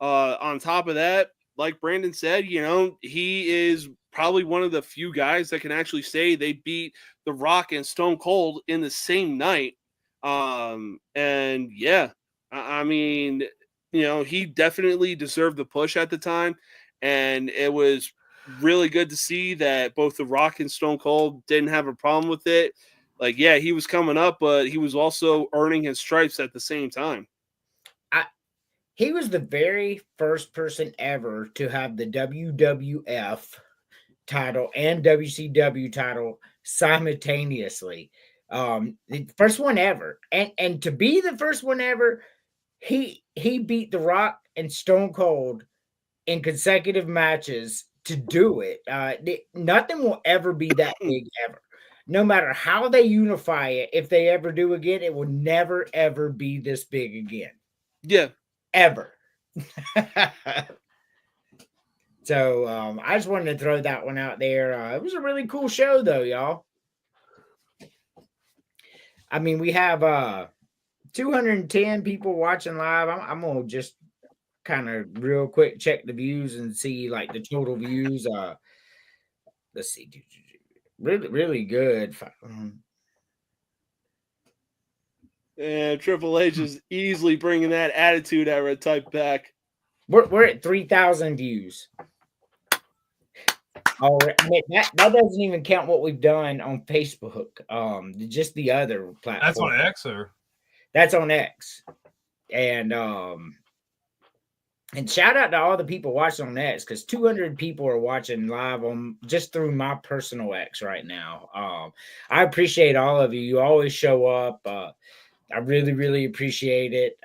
On top of that, like Brandon said, he is probably one of the few guys that can actually say they beat The Rock and Stone Cold in the same night. And yeah, I mean, he definitely deserved the push at the time. And it was really good to see that both The Rock and Stone Cold didn't have a problem with it. Like, yeah, he was coming up, but he was also earning his stripes at the same time. He was the very first person ever to have the WWF title and WCW title simultaneously. The first one ever. And to be the first one ever, he beat The Rock and Stone Cold in consecutive matches to do it. Nothing will ever be that big ever. No matter how they unify it, if they ever do again, it will never ever be this big again. Yeah. Ever. So I just wanted to throw that one out there. It was a really cool show though, y'all. I mean, we have 210 people watching live. I'm gonna just kind of real quick check the views and see like the total views. Let's see. Really, really good. And Triple H is easily bringing that attitude era type back. We're at 3,000 views. Oh, I mean, that doesn't even count what we've done on Facebook. Just the other platform. That's on X, or that's on X. And shout out to all the people watching on X, because 200 people are watching live on just through my personal X right now. I appreciate all of you. You always show up. I really, really appreciate it.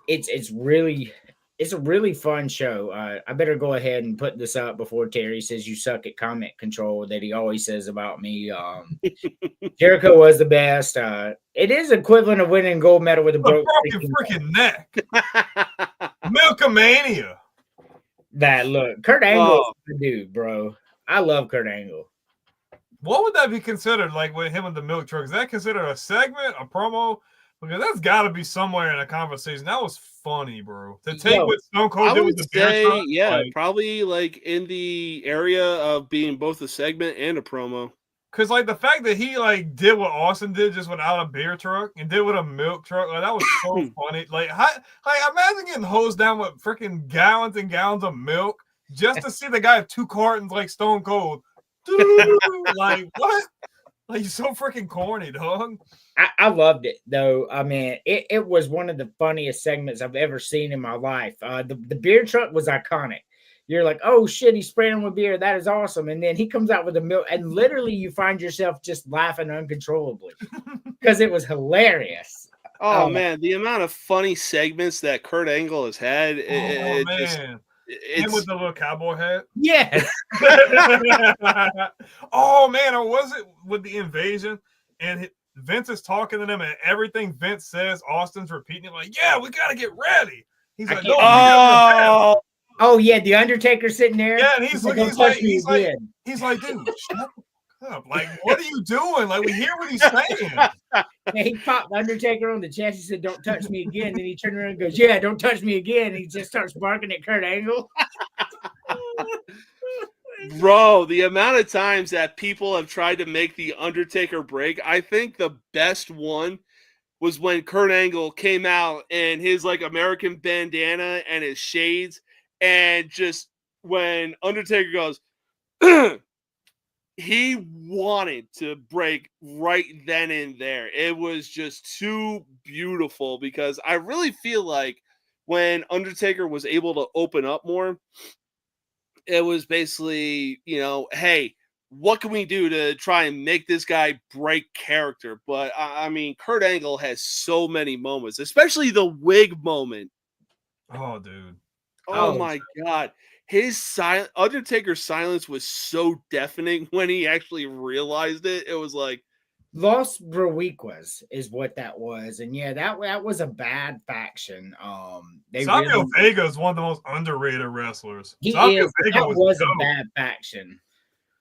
It's a really fun show. I better go ahead and put this up before Terry says you suck at comment control that he always says about me. Jericho was the best. It is equivalent of winning gold medal with a broken freaking neck. Milkamania. That look, Kurt Angle is the dude, bro. I love Kurt Angle. What would that be considered, like with him and the milk truck? Is that considered a segment, a promo? Because that's got to be somewhere in a conversation. That was funny, bro. To take what Stone Cold did with the beer truck, yeah, probably like in the area of being both a segment and a promo. Because like the fact that he like did what Austin did just without a beer truck and did with a milk truck, like that was so funny. Like imagine getting hosed down with freaking gallons and gallons of milk just to see the guy have 2 cartons like Stone Cold. Like what? Like you're so freaking corny, dog. I loved it though. I mean, it was one of the funniest segments I've ever seen in my life. The beer truck was iconic. You're like, oh shit, he's spraying with beer. That is awesome. And then he comes out with a milk, and literally you find yourself just laughing uncontrollably because it was hilarious. Oh man, the amount of funny segments that Kurt Angle has had. Him with the little cowboy hat. Yes. Oh man, or was it with the invasion? And Vince is talking to them, and everything Vince says, Austin's repeating it like, "Yeah, we gotta get ready." He's like, "No, oh yeah, the Undertaker sitting there." Yeah, and he's like, dude, shut up! Like, what are you doing? Like, we hear what he's saying. Yeah, he popped the Undertaker on the chest. He said, "Don't touch me again." Then he turned around and goes, "Yeah, don't touch me again." And he just starts barking at Kurt Angle. Bro, the amount of times that people have tried to make the Undertaker break, I think the best one was when Kurt Angle came out in his like American bandana and his shades, and just when Undertaker goes, he wanted to break right then and there. It was just too beautiful because I really feel like when Undertaker was able to open up more, it was basically, hey, what can we do to try and make this guy break character? But I mean, Kurt Angle has so many moments, especially the wig moment. Oh, dude. Oh my God. Undertaker's silence was so deafening when he actually realized it. It was like Los Boricuas is what that was, and yeah, that was a bad faction. Savio Vega is one of the most underrated wrestlers. That was a bad faction.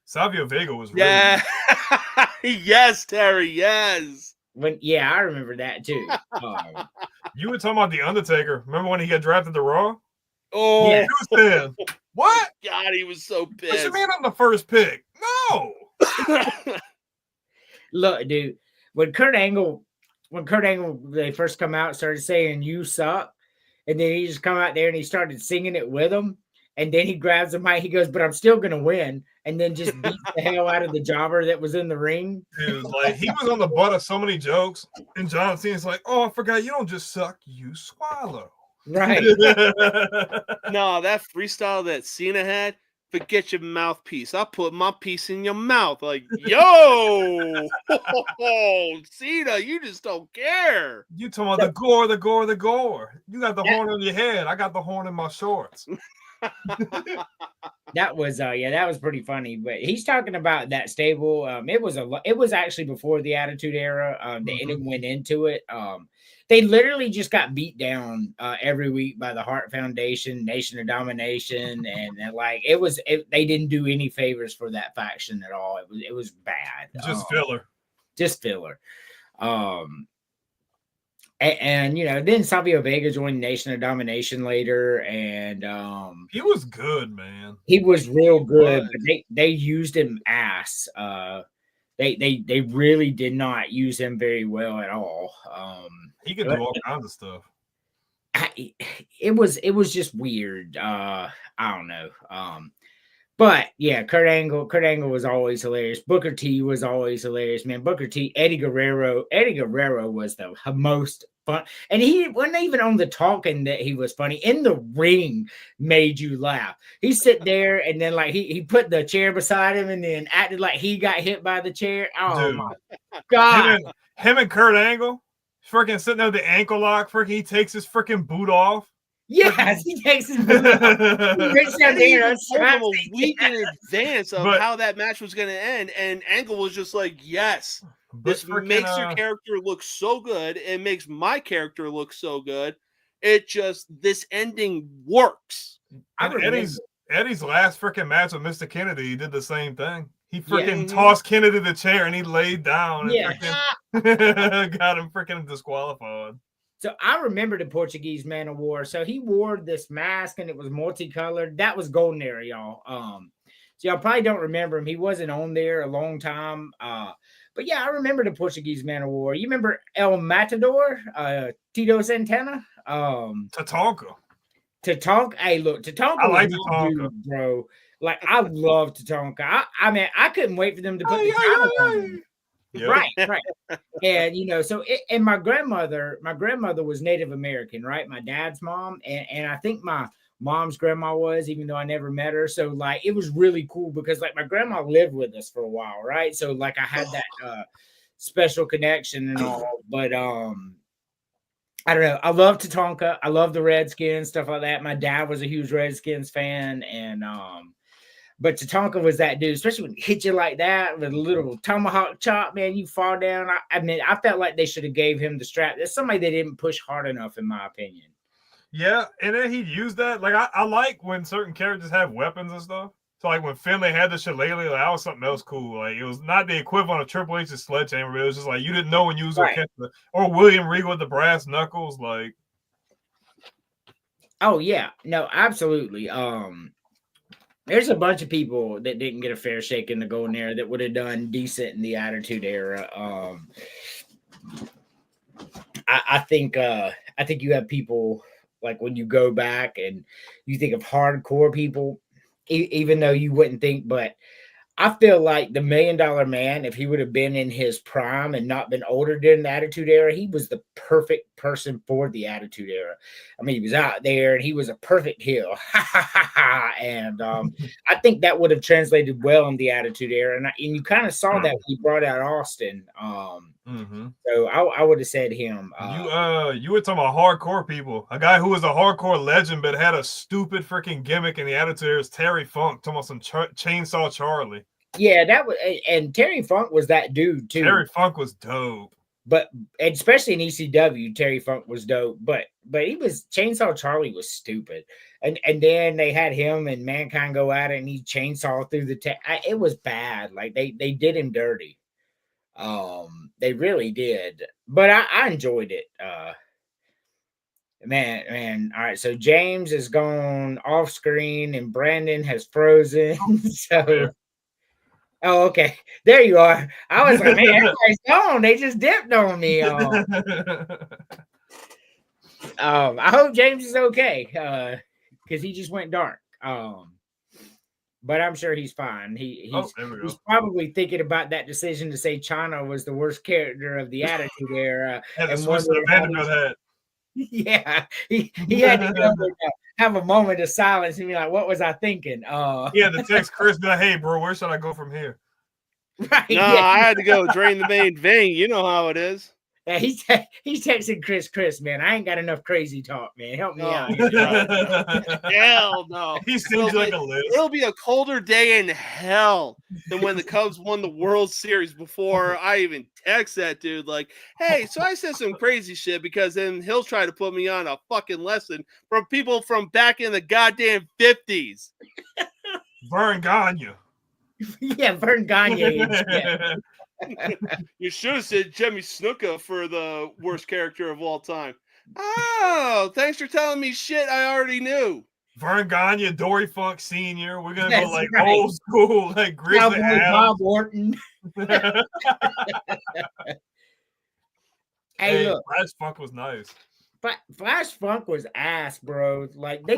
Savio Vega was really good. Yes, Terry, yes. I remember that too. You were talking about The Undertaker. Remember when he got drafted to Raw? Oh, yeah. What? God, he was so pissed. What you mean I'm the first pick? No. Look, dude, when Kurt Angle, they first come out, started saying "you suck," and then he just come out there and he started singing it with them, and then he grabs the mic, he goes, "But I'm still gonna win," and then just beats the hell out of the jobber that was in the ring. Dude, like he was on the butt of so many jokes, and John Cena's like, "Oh, I forgot, you don't just suck, you swallow." Right. No, that freestyle that Cena had. Forget your mouthpiece. I'll put my piece in your mouth. Like, yo, Cena, you just don't care. You talking about the gore. You got the horn on your head. I got the horn in my shorts. That was that was pretty funny. But he's talking about that stable. It was actually before the Attitude Era. They went into it. They literally just got beat down every week by the Hart Foundation, Nation of Domination, and they didn't do any favors for that faction at all. It was bad. Just filler. Just filler. And then Savio Vega joined Nation of Domination later, and he was good, man. He was real good, but they used him ass. They really did not use him very well at all. He could do all kinds of stuff. It was just weird. I don't know. But yeah, Kurt Angle was always hilarious. Booker T was always hilarious, man. Booker T, Eddie Guerrero was the most fun, and he wasn't even on the talking that he was funny. In the ring, made you laugh. He sit there and then he put the chair beside him and then acted like he got hit by the chair. Oh dude, my God! Him and Kurt Angle, freaking sitting there with the ankle lock. Freaking, he takes his freaking boot off. Yes, he takes his boot off. He a week in advance of how that match was going to end, and Angle was just like, "Yes, this makes your character look so good. It makes my character look so good. This ending works." And Eddie's last freaking match with Mr. Kennedy, he did the same thing. He freaking tossed Kennedy the chair and he laid down and got him freaking disqualified. So I remember the Portuguese Man of War. So he wore this mask and it was multicolored. That was Golden Era, y'all. So y'all probably don't remember him. He wasn't on there a long time. But yeah, I remember the Portuguese Man of War. You remember El Matador, Tito Santana? Tatanka. Hey, look, Tatanka. I like Tatanka, dude, bro. Like I love Tatanka. I mean, I couldn't wait for them to put the title on him. Yep. Right. And so and my grandmother was Native American, right? My dad's mom, and I think my mom's grandma was, even though I never met her. So it was really cool because my grandma lived with us for a while, right? So I had that special connection and all. But I don't know. I love Tatanka. I love the Redskins, stuff like that. My dad was a huge Redskins fan, and but Tatanka was that dude, especially when he hit you like that with a little tomahawk chop, man, you fall down. I mean, I felt like they should have gave him the strap. There's somebody they didn't push hard enough, in my opinion. Yeah, and then he'd use that. I like when certain characters have weapons and stuff. So when Finlay had the shillelagh, that was something else cool. It was not the equivalent of Triple H's sledgehammer, but it was just you didn't know when you was gonna catch or William Regal with the brass knuckles, Oh yeah, no, absolutely. There's a bunch of people that didn't get a fair shake in the Golden Era that would have done decent in the Attitude Era. I think you have people when you go back and you think of hardcore people, even though you wouldn't think, but I feel like the $1 Million Man, if he would have been in his prime and not been older during the Attitude Era, he was the perfect person for the Attitude Era. I mean, he was out there and he was a perfect heel. And I think that would have translated well in the Attitude Era. And you kind of saw that when he brought out Austin. So I would have said him. You were talking about hardcore people. A guy who was a hardcore legend but had a stupid freaking gimmick in the Attitude Era is Terry Funk. Talking about some Chainsaw Charlie. Yeah, that was, and Terry Funk was that dude too. Terry Funk was dope. But especially in ECW, Terry Funk was dope. But he was Chainsaw Charlie was stupid. And then they had him and Mankind go at it and he chainsaw through the it was bad. Like they did him dirty. They really did. But I enjoyed it. Man. All right. So James is gone off screen and Brandon has frozen. So oh, okay. There you are. I was like, man, everybody's gone. They just dipped on me. I hope James is okay. Because he just went dark. But I'm sure he's fine. He's probably thinking about that decision to say Chana was the worst character of the Attitude Era. And wondering yeah, he had to go and, have a moment of silence and be like, "What was I thinking?" Yeah, the text Chris, be like, "Hey, bro, where should I go from here?" Right? No, yeah. I had to go drain the main vein. You know how it is. Yeah, he's texting Chris, man. I ain't got enough crazy talk, man. Help me out. Hell no. He seems like a list. It'll be a colder day in hell than when the Cubs won the World Series before I even text that dude. Like, hey, so I said some crazy shit because then he'll try to put me on a fucking lesson from people from back in the goddamn 50s. Vern Gagne. Yeah, Vern Gagne. You should have said Jimmy Snuka for the worst character of all time. Oh, thanks for telling me shit I already knew. Vern Gagne, Dory Funk Sr. We're gonna go like old school, like Grizzly Bob Orton. Hey, look, Flash Funk was nice. Flash Funk was ass, bro. Like they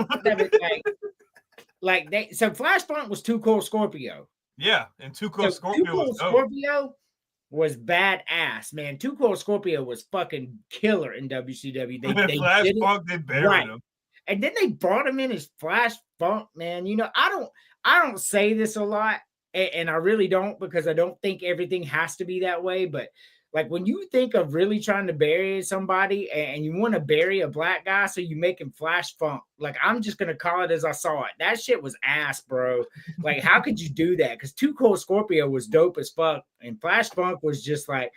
so Flash Funk was Too Cold Scorpio. Yeah, and Too Cold Scorpio. Too Cold Scorpio was badass, man. Too Cold Scorpio was fucking killer in WCW. They Flash Funk, they buried him. And then they brought him in as Flash Funk, man. You know, I don't say this a lot, and I really don't because I don't think everything has to be that way. But like when you think of really trying to bury somebody and you want to bury a black guy, so you make him Flash Funk. Like I'm just gonna call it as I saw it. That shit was ass, bro. Like how could you do that? Because Too Cold Scorpio was dope as fuck, and Flash Funk was just like,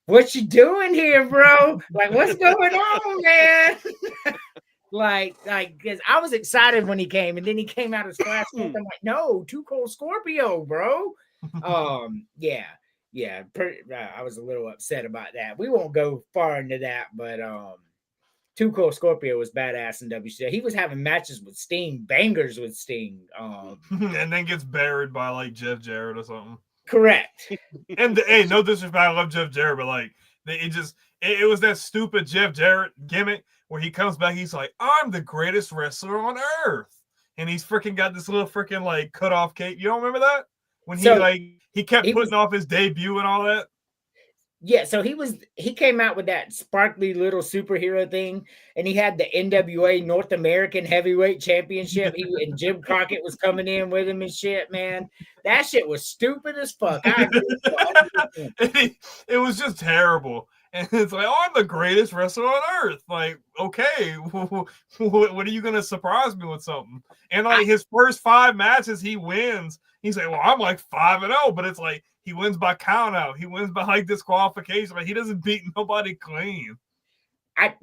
what you doing here, bro? Like what's going on, man? like, because I was excited when he came, and then he came out as Flash Funk. I'm like, no, Too Cold Scorpio, bro. Yeah, I was a little upset about that. We won't go far into that, but Too Cold Scorpio was badass in WCW. He was having matches with Sting, bangers with Sting, and then gets buried by like Jeff Jarrett or something. Correct. And hey, no disrespect, I love Jeff Jarrett, but like it was that stupid Jeff Jarrett gimmick where he comes back, he's like, "I'm the greatest wrestler on earth," and he's freaking got this little freaking like cut off cape. You don't remember that when he kept putting off his debut and all that? Yeah, so he came out with that sparkly little superhero thing, and he had the NWA North American Heavyweight Championship. And Jim Crockett was coming in with him and shit, man. That shit was stupid as fuck. It was just terrible. And it's like, I'm the greatest wrestler on earth. Like, okay, what are you going to surprise me with something? And like his first 5 matches, he wins. He's like, well, I'm like 5-0, but it's like he wins by count out. He wins by like disqualification, but he doesn't beat nobody clean. I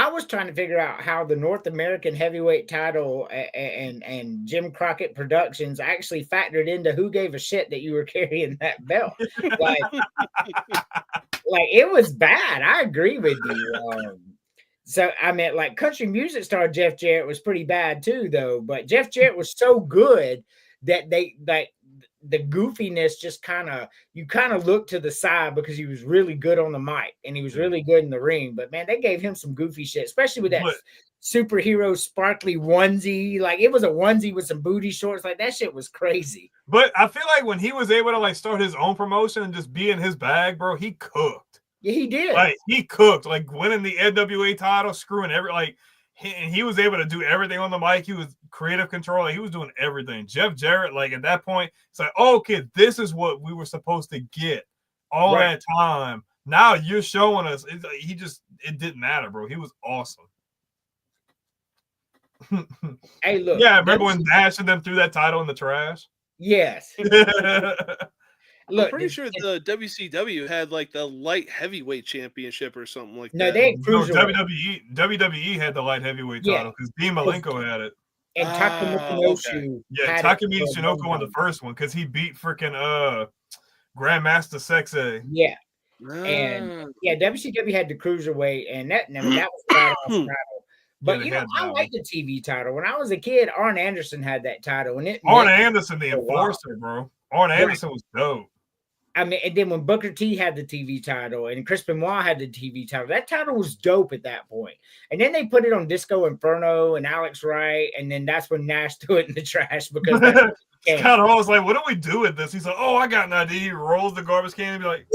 was trying to figure out how the North American Heavyweight title and Jim Crockett Productions actually factored into who gave a shit that you were carrying that belt. Like it was bad. I agree with you. So I mean, like country music star Jeff Jarrett was pretty bad too, though. But Jeff Jarrett was so good that the goofiness just you kind of look to the side because he was really good on the mic and he was really good in the ring. But man, they gave him some goofy shit, especially with that superhero sparkly onesie. Like it was a onesie with some booty shorts. Like that shit was crazy. But I feel like when he was able to like start his own promotion and just be in his bag, bro, he cooked. Yeah, he did. Like he cooked, like winning the NWA title, screwing he was able to do everything on the mic. He was creative control. Like, he was doing everything. Jeff Jarrett, like at that point, it's like, oh, okay, this is what we were supposed to get all that time. Now you're showing us. It's like, it didn't matter, bro. He was awesome. Hey, look. Yeah, remember when Nash and them threw that title in the trash? Yes. Look, I'm pretty sure the WCW had like the light heavyweight championship or something like that. No, they had WWE had the light heavyweight title because Dean Malenko had it. And Takamichi Yeah, Takamichi Shinoku won the first one because he beat freaking Grandmaster Sexay. Yeah. And WCW had the cruiserweight, and that was a title. But I like the TV title. When I was a kid, Arn Anderson had that title, and Arn Anderson, the enforcer, bro. Arn Anderson was dope. I mean, and then when Booker T had the TV title and Chris Benoit had the TV title, that title was dope at that point. And then they put it on Disco Inferno and Alex Wright, and then that's when Nash threw it in the trash because Scott Hall was like, "What do we do with this?" He's like, "Oh, I got an idea." He rolls the garbage can and be like,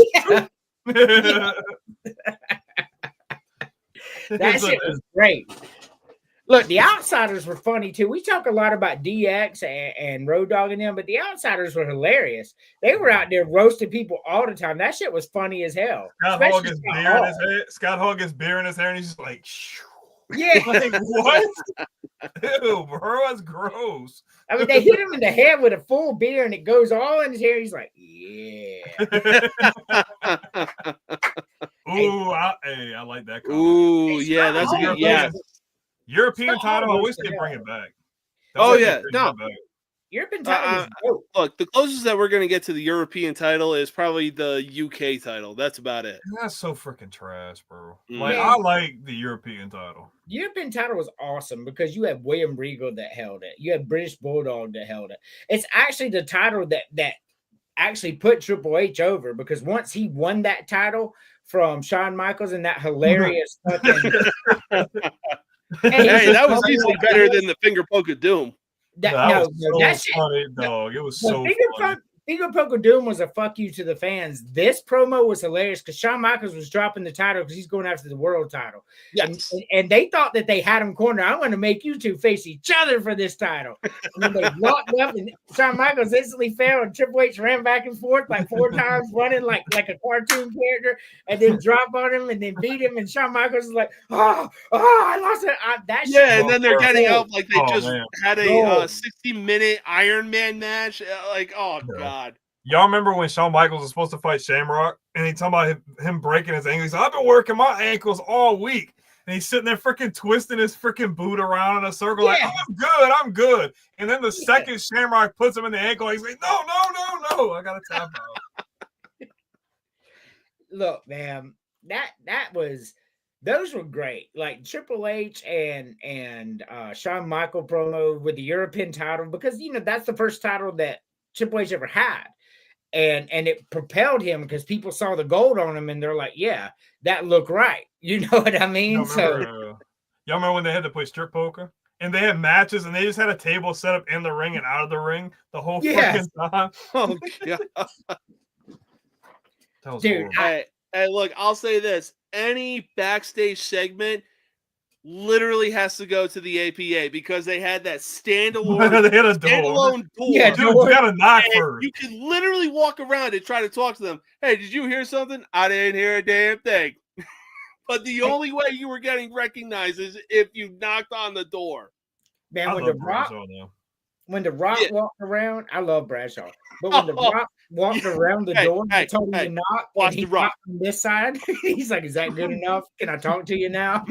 That shit was great. Look, the Outsiders were funny too. We talk a lot about DX and Road Dogg and them, but the Outsiders were hilarious. They were out there roasting people all the time. That shit was funny as hell. Scott Hall gets beer in his head. Scott Hall gets beer in his hair, and he's just like, shoo. Yeah. Like, what? Ew, bro, that's gross. I mean, they hit him in the head with a full beer, and it goes all in his hair. He's like, yeah. Ooh, I like that. Ooh, yeah, that's a good. Yeah. European title, I wish they'd bring it back. European title is dope. Look, the closest that we're going to get to the European title is probably the UK title. That's about it. That's so freaking trash, bro. Like, I like the European title. The European title was awesome because you had William Regal that held it. You had British Bulldog that held it. It's actually the title that actually put Triple H over, because once he won that title from Shawn Michaels and that hilarious Hey, that was easily better than the finger poke of doom. That was funny, dog. It was so funny. Finger Poke of Doom was a fuck you to the fans. This promo was hilarious because Shawn Michaels was dropping the title because he's going after the world title. Yes. And they thought that they had him cornered. I'm going to make you two face each other for this title. And then they locked up, and Shawn Michaels instantly fell, and Triple H ran back and forth like 4 times, running like a cartoon character, and then drop on him and then beat him. And Shawn Michaels was like, I lost it. And then they're getting out like they had a 60-minute Iron Man match. Like, oh, God. Y'all remember when Shawn Michaels was supposed to fight Shamrock, and he talking about him breaking his ankle? He's like, I've been working my ankles all week. And he's sitting there freaking twisting his freaking boot around in a circle, like, I'm good. And then the second Shamrock puts him in the ankle, he's like, no, I got to tap out. Look, man, those were great. Like Triple H and Shawn Michaels promo with the European title, because, that's the first title that Triple H ever had. And it propelled him because people saw the gold on him and they're like, yeah, that looked right. You know what I mean? Y'all remember when they had to play strip poker? And they had matches and they just had a table set up in the ring and out of the ring the whole fucking time. Oh, God. That was dude, hey, look, I'll say this. Any backstage segment literally has to go to the APA because they had that standalone, they had a standalone door. Yeah, dude, you got to knock first. You can literally walk around and try to talk to them. Hey, did you hear something? I didn't hear a damn thing. But the only way you were getting recognized is if you knocked on the door. Man, when the Rock walked around, I love Bradshaw. But when the Rock walked around the door, he told me to knock, and he knocked on this side. He's like, is that good enough? Can I talk to you now?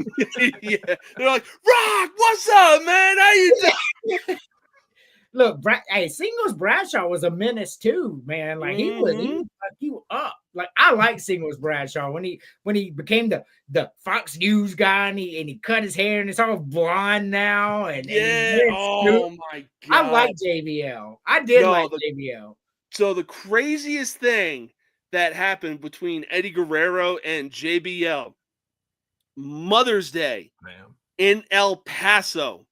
Yeah. They're like, Rock, what's up, man? How you doing? Look, Singles Bradshaw was a menace too, man. Like he was like you up. Like I like Singles Bradshaw when he became the Fox News guy and he cut his hair and it's all blonde now. And oh my God, I like JBL. I did like JBL. So the craziest thing that happened between Eddie Guerrero and JBL, Mother's Day. in El Paso.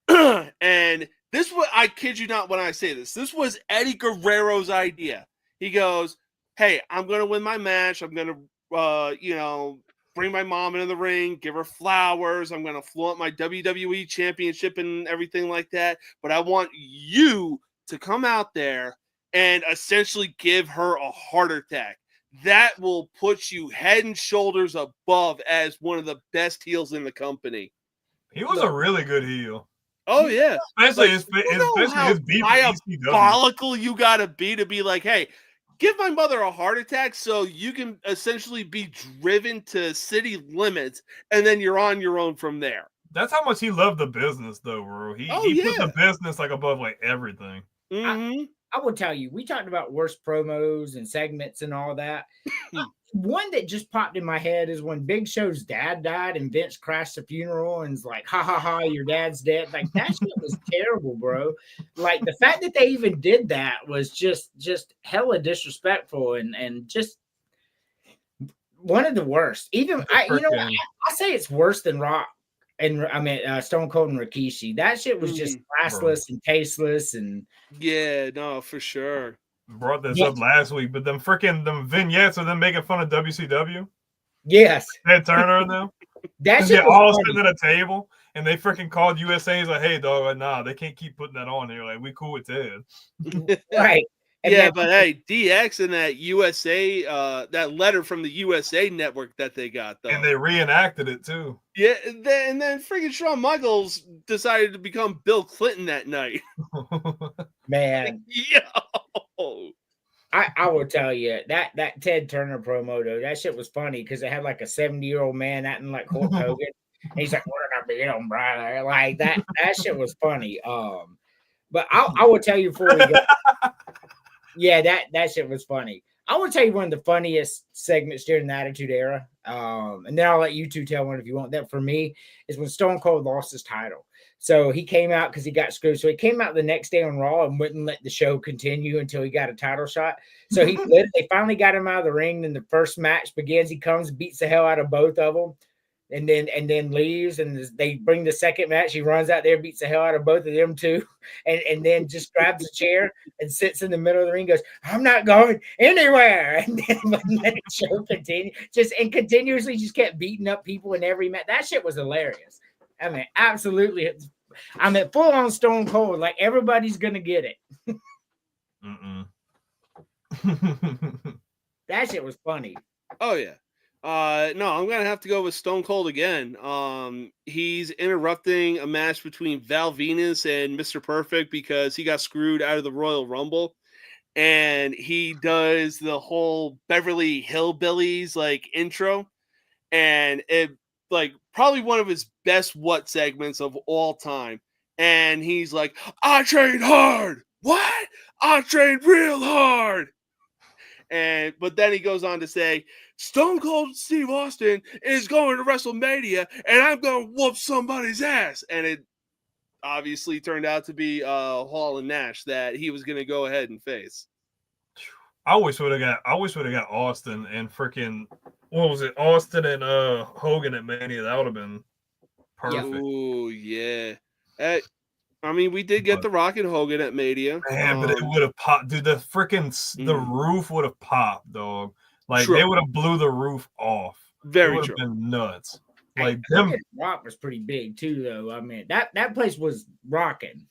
And this was, I kid you not when I say this, this was Eddie Guerrero's idea. He goes, hey, I'm going to win my match. I'm going to, bring my mom into the ring, give her flowers. I'm going to flaunt my WWE championship and everything like that. But I want you to come out there and essentially give her a heart attack. That will put you head and shoulders above as one of the best heels in the company. He was a really good heel. Oh, yeah. Especially Like, his beef with ECW. Diabolical you got to be like, hey, give my mother a heart attack so you can essentially be driven to city limits, and then you're on your own from there. That's how much he loved the business, though, bro. He put the business like above like everything. Mm-hmm. I will tell you, we talked about worst promos and segments and all that. One that just popped in my head is when Big Show's dad died and Vince crashed the funeral and is like, ha ha ha, your dad's dead. Like, that shit was terrible, bro. Like, the fact that they even did that was just hella disrespectful and just one of the worst. Even I say it's worse than Rock and Stone Cold and Rikishi. That shit was just classless and tasteless and yeah, no, for sure. Brought this up last week, but them vignettes of them making fun of WCW. Yes, Ted Turner and them. That shit all sitting at a table, and they freaking called USA. He's like, "Hey, dog, like, nah, they can't keep putting that on here. Like, we cool with Ted." Right. And yeah, but hey, DX and that USA, that letter from the USA network that they got, though. And they reenacted it, too. Yeah, and then freaking Shawn Michaels decided to become Bill Clinton that night. Man. Yo! I will tell you, that Ted Turner promo, though, that shit was funny because it had like a 70-year-old man acting like Hulk Hogan. And he's like, "What did I be on, brother?" Like, that shit was funny. But I will tell you before we go. Yeah, that shit was funny. I will tell you one of the funniest segments during the Attitude Era. And then I'll let you two tell one if you want. That for me is when Stone Cold lost his title. So he came out because he got screwed. So he came out the next day on Raw and wouldn't let the show continue until he got a title shot. So they finally got him out of the ring. Then the first match begins. He comes, beats the hell out of both of them. And then leaves, and they bring the second match. He runs out there, beats the hell out of both of them too, and then just grabs a chair and sits in the middle of the ring. Goes, "I'm not going anywhere." And then let the show continue, continuously just kept beating up people in every match. That shit was hilarious. I mean, absolutely. I mean, full on Stone Cold. Like, everybody's gonna get it. That shit was funny. Oh yeah. No, I'm gonna have to go with Stone Cold again. He's interrupting a match between Val Venus and Mr. Perfect because he got screwed out of the Royal Rumble, and he does the whole Beverly Hillbillies like intro, and it like probably one of his best what segments of all time. And he's like, "I trained hard. What? I trained real hard." But then he goes on to say, "Stone Cold Steve Austin is going to WrestleMania, and I'm going to whoop somebody's ass." And it obviously turned out to be Hall and Nash that he was going to go ahead and face. I wish would have got Austin and freaking what was it? Austin and Hogan at Mania. That would have been perfect. Oh yeah. I mean, we did get The Rock and Hogan at Mania. Man, but it would have popped. Dude, the roof would have popped, dog. Like, True. they would have blew the roof off. Very it would true. have been nuts. Like, them. Rock was pretty big too, though. I mean, that place was rocking.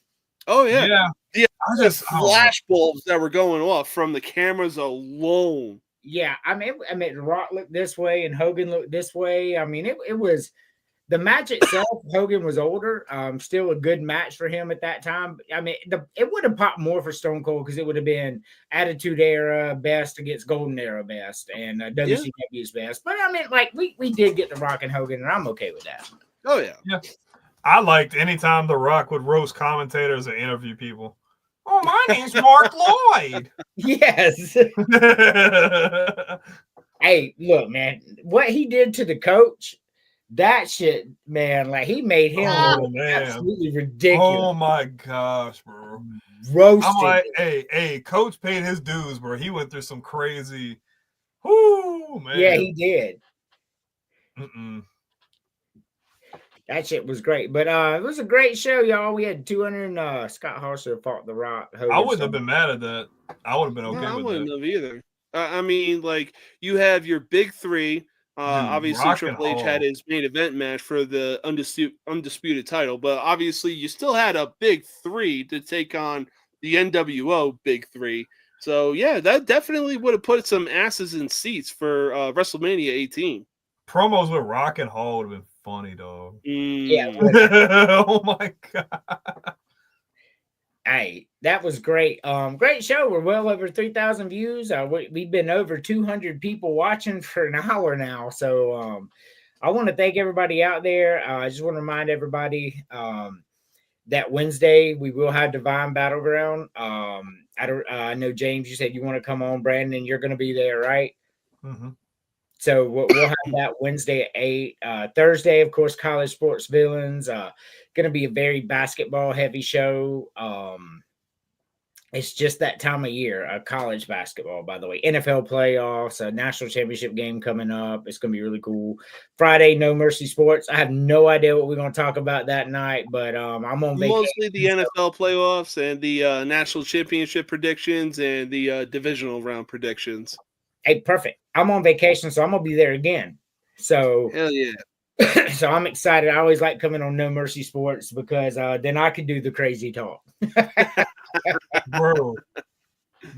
Oh yeah. Yeah. I just flash bulbs that were going off from the cameras alone. Yeah, I mean, Rock looked this way and Hogan looked this way. I mean, it was the match itself. Hogan was older, still a good match for him at that time. I mean, it would have popped more for Stone Cold because it would have been Attitude Era best against Golden Era best and WCW's best. But I mean, like we did get The Rock and Hogan, and I'm okay with that. Oh yeah, yeah. I liked anytime The Rock would roast commentators or interview people. "Oh, my name's Mark Lloyd." Yes. Hey, look, man, what he did to the coach, that shit, man, like he made him absolutely ridiculous. Oh my gosh, bro. Roasted. I'm like, hey, coach paid his dues, bro. He went through some crazy. Whoo, man. Yeah, he did. That shit was great. But it was a great show, y'all. We had 200 Scott Harser fought The Rock. I wouldn't have been mad at that. I would have been okay No, I with wouldn't that. have either. I mean, like you have your big three. Obviously, Rock and Triple H Hall. had his main event match for the undisputed title, but obviously, you still had a big three to take on the NWO big three. So yeah, that definitely would have put some asses in seats for WrestleMania 18. Promos with Rock and Hall would have been funny, dog. Yeah. Oh my god. Hey, that was great. Great show. We're well over 3,000 views. We've been over 200 people watching for an hour now. So I want to thank everybody out there. I just want to remind everybody that Wednesday we will have Divine Battleground. I know, James, you said you want to come on. Brandon, you're going to be there, right? Mm-hmm. So we'll have that Wednesday at 8. Thursday, of course, College Sports Villains. Going to be a very basketball heavy show. It's just that time of year, college basketball, by the way. NFL playoffs, a national championship game coming up. It's going to be really cool. Friday, No Mercy Sports. I have no idea what we're going to talk about that night, but I'm on vacation. Mostly the NFL playoffs and the national championship predictions and the divisional round predictions. Hey, perfect. I'm on vacation, so I'm going to be there again. So hell yeah. So I'm excited. I always like coming on No Mercy Sports because then I can do the crazy talk. Bro,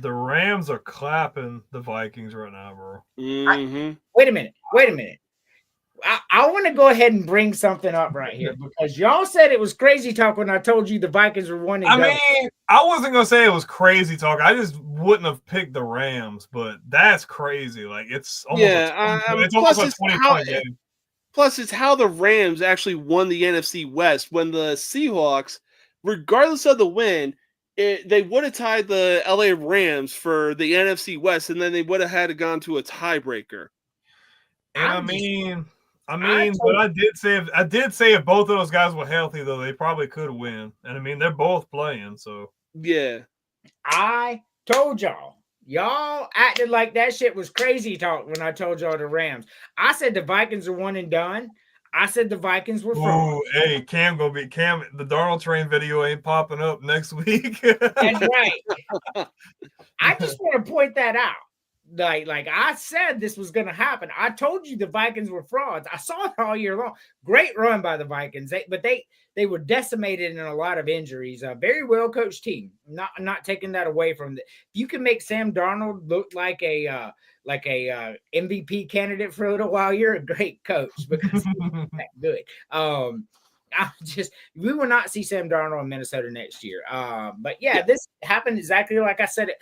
the Rams are clapping the Vikings right now, bro. Mm-hmm. Wait a minute. I want to go ahead and bring something up right here because y'all said it was crazy talk when I told you the Vikings were one and I mean, I wasn't gonna say it was crazy talk. I just wouldn't have picked the Rams, but that's crazy. Like it's almost it's almost a 20-point game. Plus, it's how the Rams actually won the NFC West when the Seahawks, regardless of the win, they would have tied the LA Rams for the NFC West, and then they would have had to gone to a tiebreaker. And I did say if both of those guys were healthy, though, they probably could win. And I mean, they're both playing, so yeah. I told y'all acted like that shit was crazy talk when I told y'all the Rams. I said the Vikings are one and done. I said the Vikings were frauds. Hey, Cam gonna be Cam. The Darnold train video ain't popping up next week. That's right. I just want to point that out. Like I said this was going to happen. I told you the Vikings were frauds. I saw it all year long. Great run by the Vikings. But they were decimated in a lot of injuries. A very well coached team. Not taking that away from them. If you can make Sam Darnold look like a MVP candidate for a little while, you're a great coach because he's that good. We will not see Sam Darnold in Minnesota next year. But yeah, this happened exactly like I said it.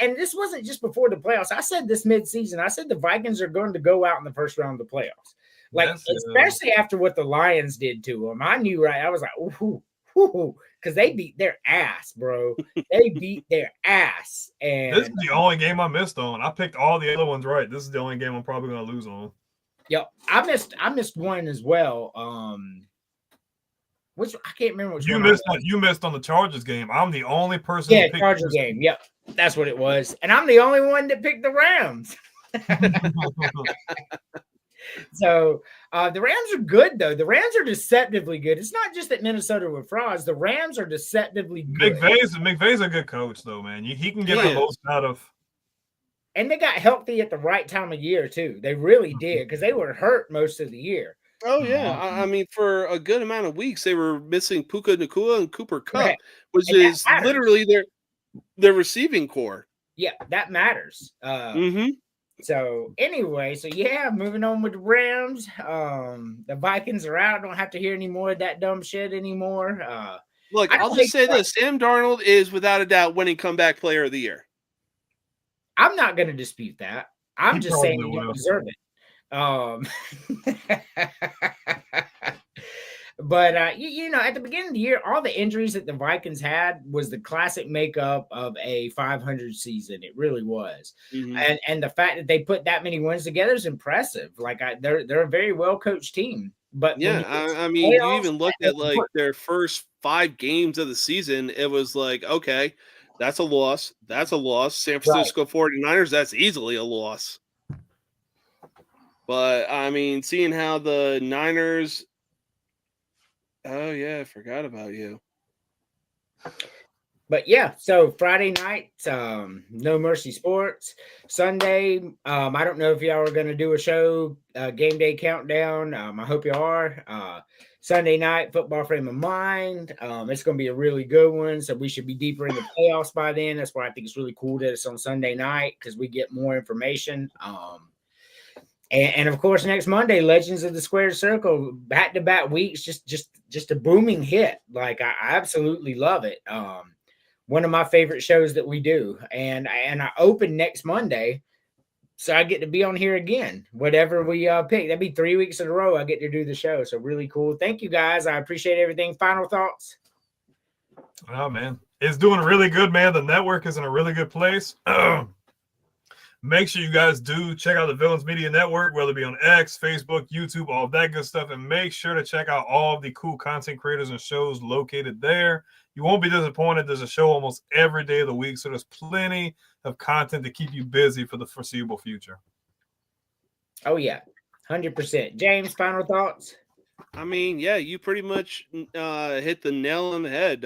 And this wasn't just before the playoffs. I said this midseason. I said the Vikings are going to go out in the first round of the playoffs. Like, especially after what the Lions did to them. I knew, right? I was like, ooh, because they beat their ass, bro. They beat their ass. And this is the only game I missed on. I picked all the other ones right. This is the only game I'm probably going to lose on. Yep. I missed one as well. Which I can't remember which one. You missed on the Chargers game. I'm the only person. Yeah, Chargers game. Yep, that's what it was. And I'm the only one that picked the Rams. So the Rams are good, though. The Rams are deceptively good. It's not just that Minnesota were frauds. The Rams are deceptively good. McVay's a good coach, though, man. He can get the most out of. And they got healthy at the right time of year too. They really did because they were hurt most of the year. Oh yeah, I mean, for a good amount of weeks, they were missing Puka Nacua and Cooper Kupp, right. which is literally their receiving core. Yeah, that matters. So anyway, moving on with the Rams. The Vikings are out. Don't have to hear any more of that dumb shit anymore. Look, I'll just say this: Sam Darnold is without a doubt winning comeback player of the year. I'm not going to dispute that. I'm just saying he didn't deserve it. But at the beginning of the year, all the injuries that the Vikings had was the classic makeup of a 500 season. It really was. And the fact that they put that many wins together is impressive. Like they're a very well coached team. But yeah, I mean, you even looked at like their first 5 games of the season. It was like, okay, that's a loss. That's a loss. San Francisco 49ers, that's easily a loss. But I mean, seeing how the Niners Oh yeah, I forgot about you. But yeah, so Friday night, No Mercy Sports. Sunday, I don't know if y'all are going to do a show, game day countdown. I hope you are. Sunday night, football frame of mind. It's going to be a really good one. So we should be deeper in the playoffs by then. That's why I think it's really cool that it's on Sunday night because we get more information. And of course, next Monday, Legends of the Squared Circle, back-to-back weeks, just a booming hit. Like I absolutely love it. One of my favorite shows that we do, and I open next Monday, so I get to be on here again. Whatever we pick, that'd be 3 weeks in a row. I get to do the show, so really cool. Thank you guys. I appreciate everything. Final thoughts? Oh man, it's doing really good, man. The network is in a really good place. Make sure you guys do check out the Villains Media Network, whether it be on X, Facebook, YouTube, all that good stuff. And make sure to check out all of the cool content creators and shows located there. You won't be disappointed. There's a show almost every day of the week. So there's plenty of content to keep you busy for the foreseeable future. Oh, yeah. 100%. James, final thoughts? I mean, yeah, you pretty much hit the nail on the head.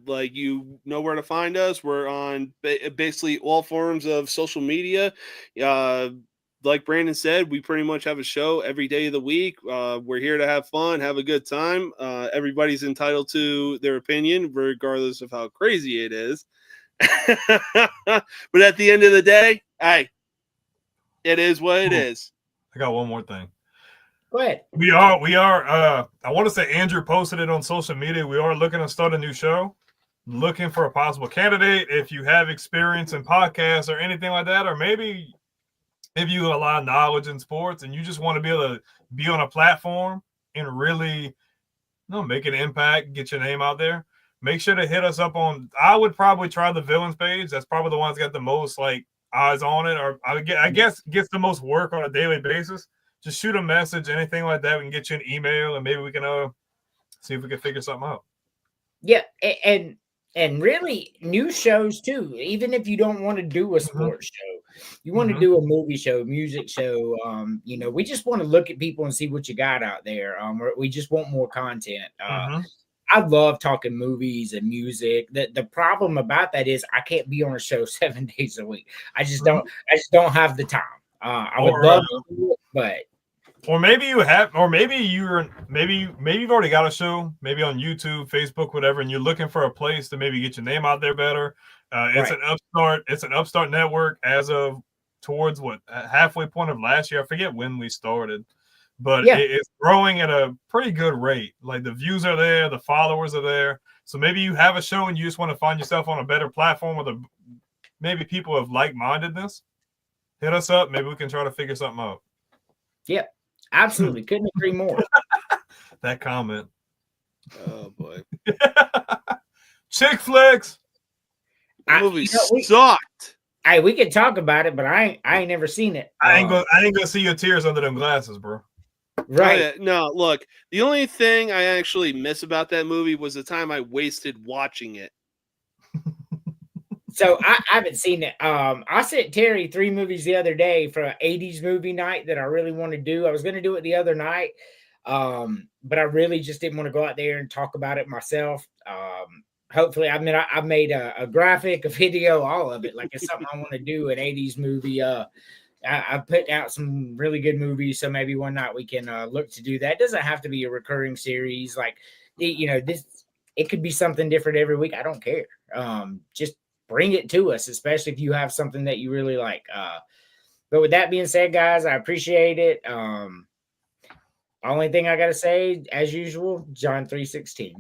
Like, you know where to find us. We're on basically all forms of social media. Like Brandon said, we pretty much have a show every day of the week. We're here to have fun, have a good time. Everybody's entitled to their opinion, regardless of how crazy it is. But at the end of the day, hey, it is what it is. I got one more thing. Go ahead. We are. I want to say Andrew posted it on social media. We are looking to start a new show, looking for a possible candidate. If you have experience in podcasts or anything like that, or maybe if you have a lot of knowledge in sports and you just want to be able to be on a platform and really, make an impact, get your name out there, make sure to hit us up on. I would probably try the Villains page. That's probably the one that's got the most eyes on it, or I guess gets the most work on a daily basis. Just shoot a message, anything like that. We can get you an email, and maybe we can see if we can figure something out. Yeah, and really new shows too. Even if you don't want to do a sports show, you want to do a movie show, music show. We just want to look at people and see what you got out there. We just want more content. I love talking movies and music. The problem about that is I can't be on a show 7 days a week. I just don't have the time. I would love to do it, but. Or maybe you have, or maybe you've already got a show, maybe on YouTube, Facebook, whatever, and you're looking for a place to maybe get your name out there better. It's an upstart network as of towards halfway point of last year. I forget when we started, but it's growing at a pretty good rate. Like the views are there, the followers are there. So maybe you have a show and you just want to find yourself on a better platform with maybe people of like-mindedness. Hit us up. Maybe we can try to figure something out. Yeah. Absolutely. Couldn't agree more. That comment. Oh, boy. Chick flicks. Movie sucked. Hey, we can talk about it, but I ain't never seen it. I ain't gonna see your tears under them glasses, bro. Right. Oh, yeah. No, look, the only thing I actually miss about that movie was the time I wasted watching it. So I haven't seen it. I sent Terry 3 movies the other day for an 80s movie night that I really want to do. I was going to do it the other night, but I really just didn't want to go out there and talk about it myself. Hopefully, I made a graphic, a video, all of it. Like it's something I want to do, an 80s movie. I put out some really good movies, so maybe one night we can look to do that. It doesn't have to be a recurring series. Like, it could be something different every week. I don't care. Just bring it to us, especially if you have something that you really like. But with that being said, guys, I appreciate it. Only thing I got to say, as usual, John 3:16.